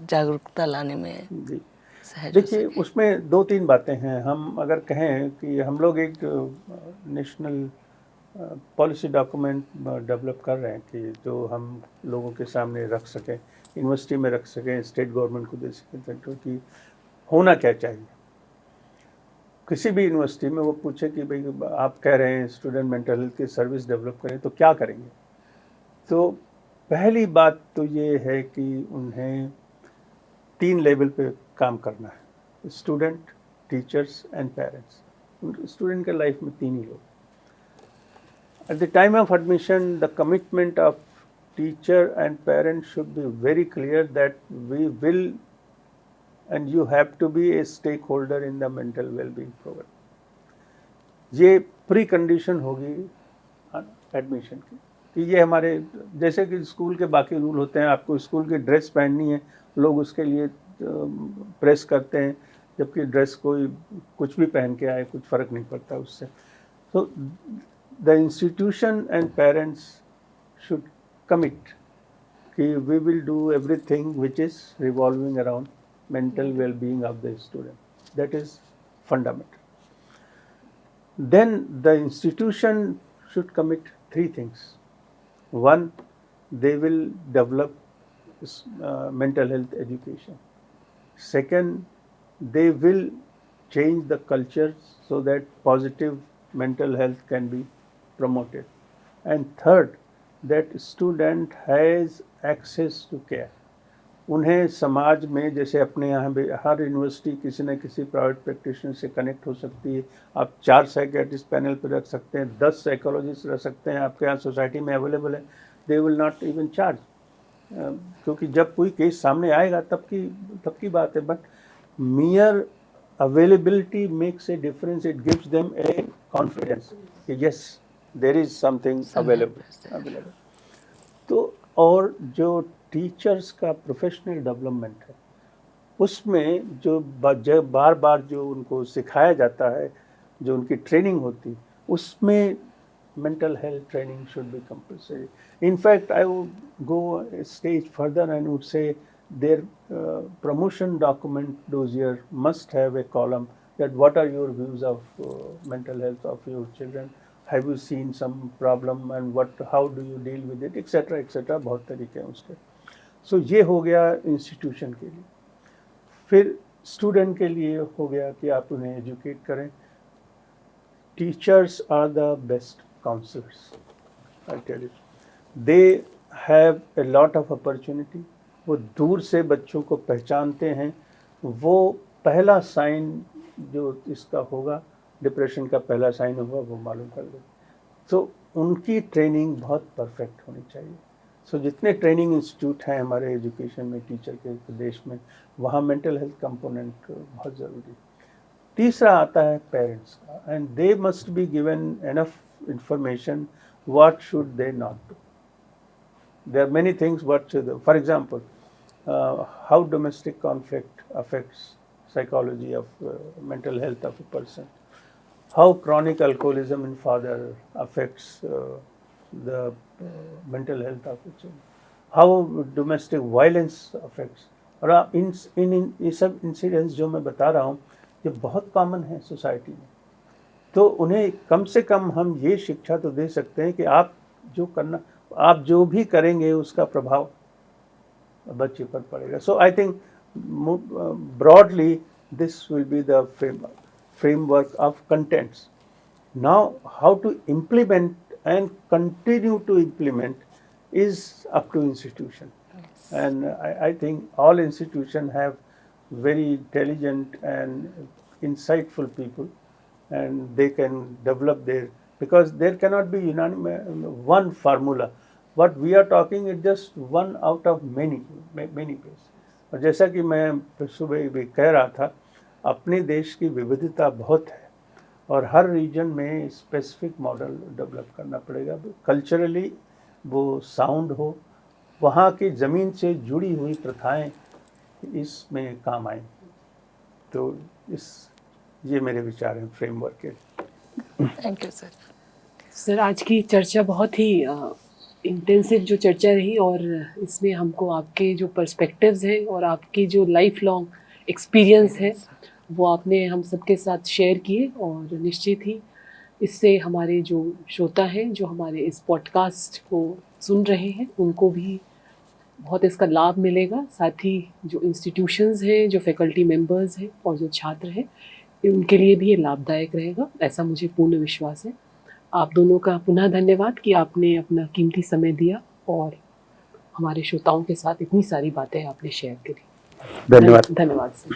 जागरूकता लाने में देखिए, उसमें 2-3 बातें हैं। हम अगर कहें कि हम लोग एक नेशनल पॉलिसी डॉक्यूमेंट डेवलप कर रहे हैं कि जो हम लोगों के सामने रख सकें, यूनिवर्सिटी में रख सकें, स्टेट गवर्नमेंट को दे सकें, तो कि होना क्या चाहिए। किसी भी यूनिवर्सिटी में वो पूछे कि भाई आप कह रहे हैं स्टूडेंट मेंटल हेल्थ की सर्विस डेवलप करें तो क्या करेंगे। तो पहली बात तो ये है कि उन्हें 3 लेवल पे काम करना है, student, teachers and parents. Student के लाइफ में 3 ही लोग। At the time of admission the commitment of teacher and parents should be very clear that we will and you have to be a stakeholder in the mental well-being program. ये pre condition होगी admission की कि ये हमारे जैसे कि school के बाकी रूल होते हैं, आपको स्कूल की ड्रेस पहननी है, लोग उसके लिए प्रेस करते हैं, जबकि ड्रेस कोई कुछ भी पहन के आए कुछ फ़र्क नहीं पड़ता उससे. So the institution and parents should commit कि we will do everything which is revolving around mental well-being of the student. That is fundamental. Then the institution should commit 3 things. One, they will develop mental health education. Second, they will change the culture so that positive mental health can be promoted. And third, that student has access to care. उन्हें समाज में जैसे अपने यहाँ भी हर university किसी न किसी प्राइवेट प्रैक्टिशनर से कनेक्ट हो सकती है. आप 4 साइकेट्रिस्ट पैनल पर रख सकते हैं, 10 साइकोलॉजिस्ट रख सकते हैं, आपके यहाँ सोसाइटी में अवेलेबल है. They will not even charge, क्योंकि जब कोई केस सामने आएगा तब की बात है. But mere availability makes a difference. It gives them a confidence कि yes there is something available. तो और जो टीचर्स का प्रोफेशनल डेवलपमेंट है उसमें जो बार बार जो उनको सिखाया जाता है, जो उनकी ट्रेनिंग होती है, उसमें mental health training should be compulsory. In fact, I would go a stage further and would say their promotion document dossier must have a column that what are your views of mental health of your children, have you seen some problem and how do you deal with it, etc. etc. बहुत तरीके हैं उसके. So ये हो गया institution के लिए. फिर स्टूडेंट के लिए हो गया कि आप उन्हें एजुकेट करें. Teachers are the best counselors, I tell you. They have a lot of opportunity. वो दूर से बच्चों को पहचानते हैं. वो पहला साइन जो इसका होगा, डिप्रेशन का पहला साइन होगा, वो मालूम कर दें. तो उनकी ट्रेनिंग बहुत परफेक्ट होनी चाहिए. सो जितने ट्रेनिंग इंस्टीट्यूट हैं हमारे एजुकेशन में टीचर के देश में, वहाँ मेंटल हेल्थ कंपोनेंट बहुत ज़रूरी. तीसरा आता है पेरेंट्स का, and they must be given enough information what should they not do. There are many things what should they, for example, how domestic conflict affects psychology of mental health of a person, how chronic alcoholism in father affects the mental health of a child, how domestic violence affects. और इन सब incidents जो मैं बता रहा हूँ ये बहुत common है सोसाइटी में. तो उन्हें कम से कम हम ये शिक्षा तो दे सकते हैं कि आप जो भी करेंगे उसका प्रभाव बच्चे पर पड़ेगा. So I think broadly this will be the framework of contents. Now how to implement and continue to implement is up to institution. Yes. And I think all institutions have very intelligent and insightful people, and they can develop because there cannot be one formula. What we are talking is just one out of many places. और जैसा कि मैं सुबह भी कह रहा था, अपने देश की विविधता बहुत है और हर रीजन में स्पेसिफिक मॉडल डेवलप करना पड़ेगा. कल्चरली वो साउंड हो, वहाँ की ज़मीन से जुड़ी हुई प्रथाएं इसमें काम आएँ. तो ये मेरे विचार हैं फ्रेमवर्क के. Thank you sir. सर आज की चर्चा बहुत ही इंटेंसिव जो चर्चा रही, और इसमें हमको आपके जो पर्सपेक्टिव्स हैं और आपकी जो लाइफ लॉन्ग एक्सपीरियंस है वो आपने हम सबके साथ शेयर किए. और निश्चित ही इससे हमारे जो श्रोता हैं जो हमारे इस पॉडकास्ट को सुन रहे हैं उनको भी बहुत इसका लाभ मिलेगा. साथ ही जो इंस्टीट्यूशंस हैं, जो फैकल्टी मेंबर्स हैं और जो छात्र हैं, उनके लिए भी ये लाभदायक रहेगा, ऐसा मुझे पूर्ण विश्वास है. आप दोनों का पुनः धन्यवाद कि आपने अपना कीमती समय दिया और हमारे श्रोताओं के साथ इतनी सारी बातें आपने शेयर करी. धन्यवाद धन्यवाद सर.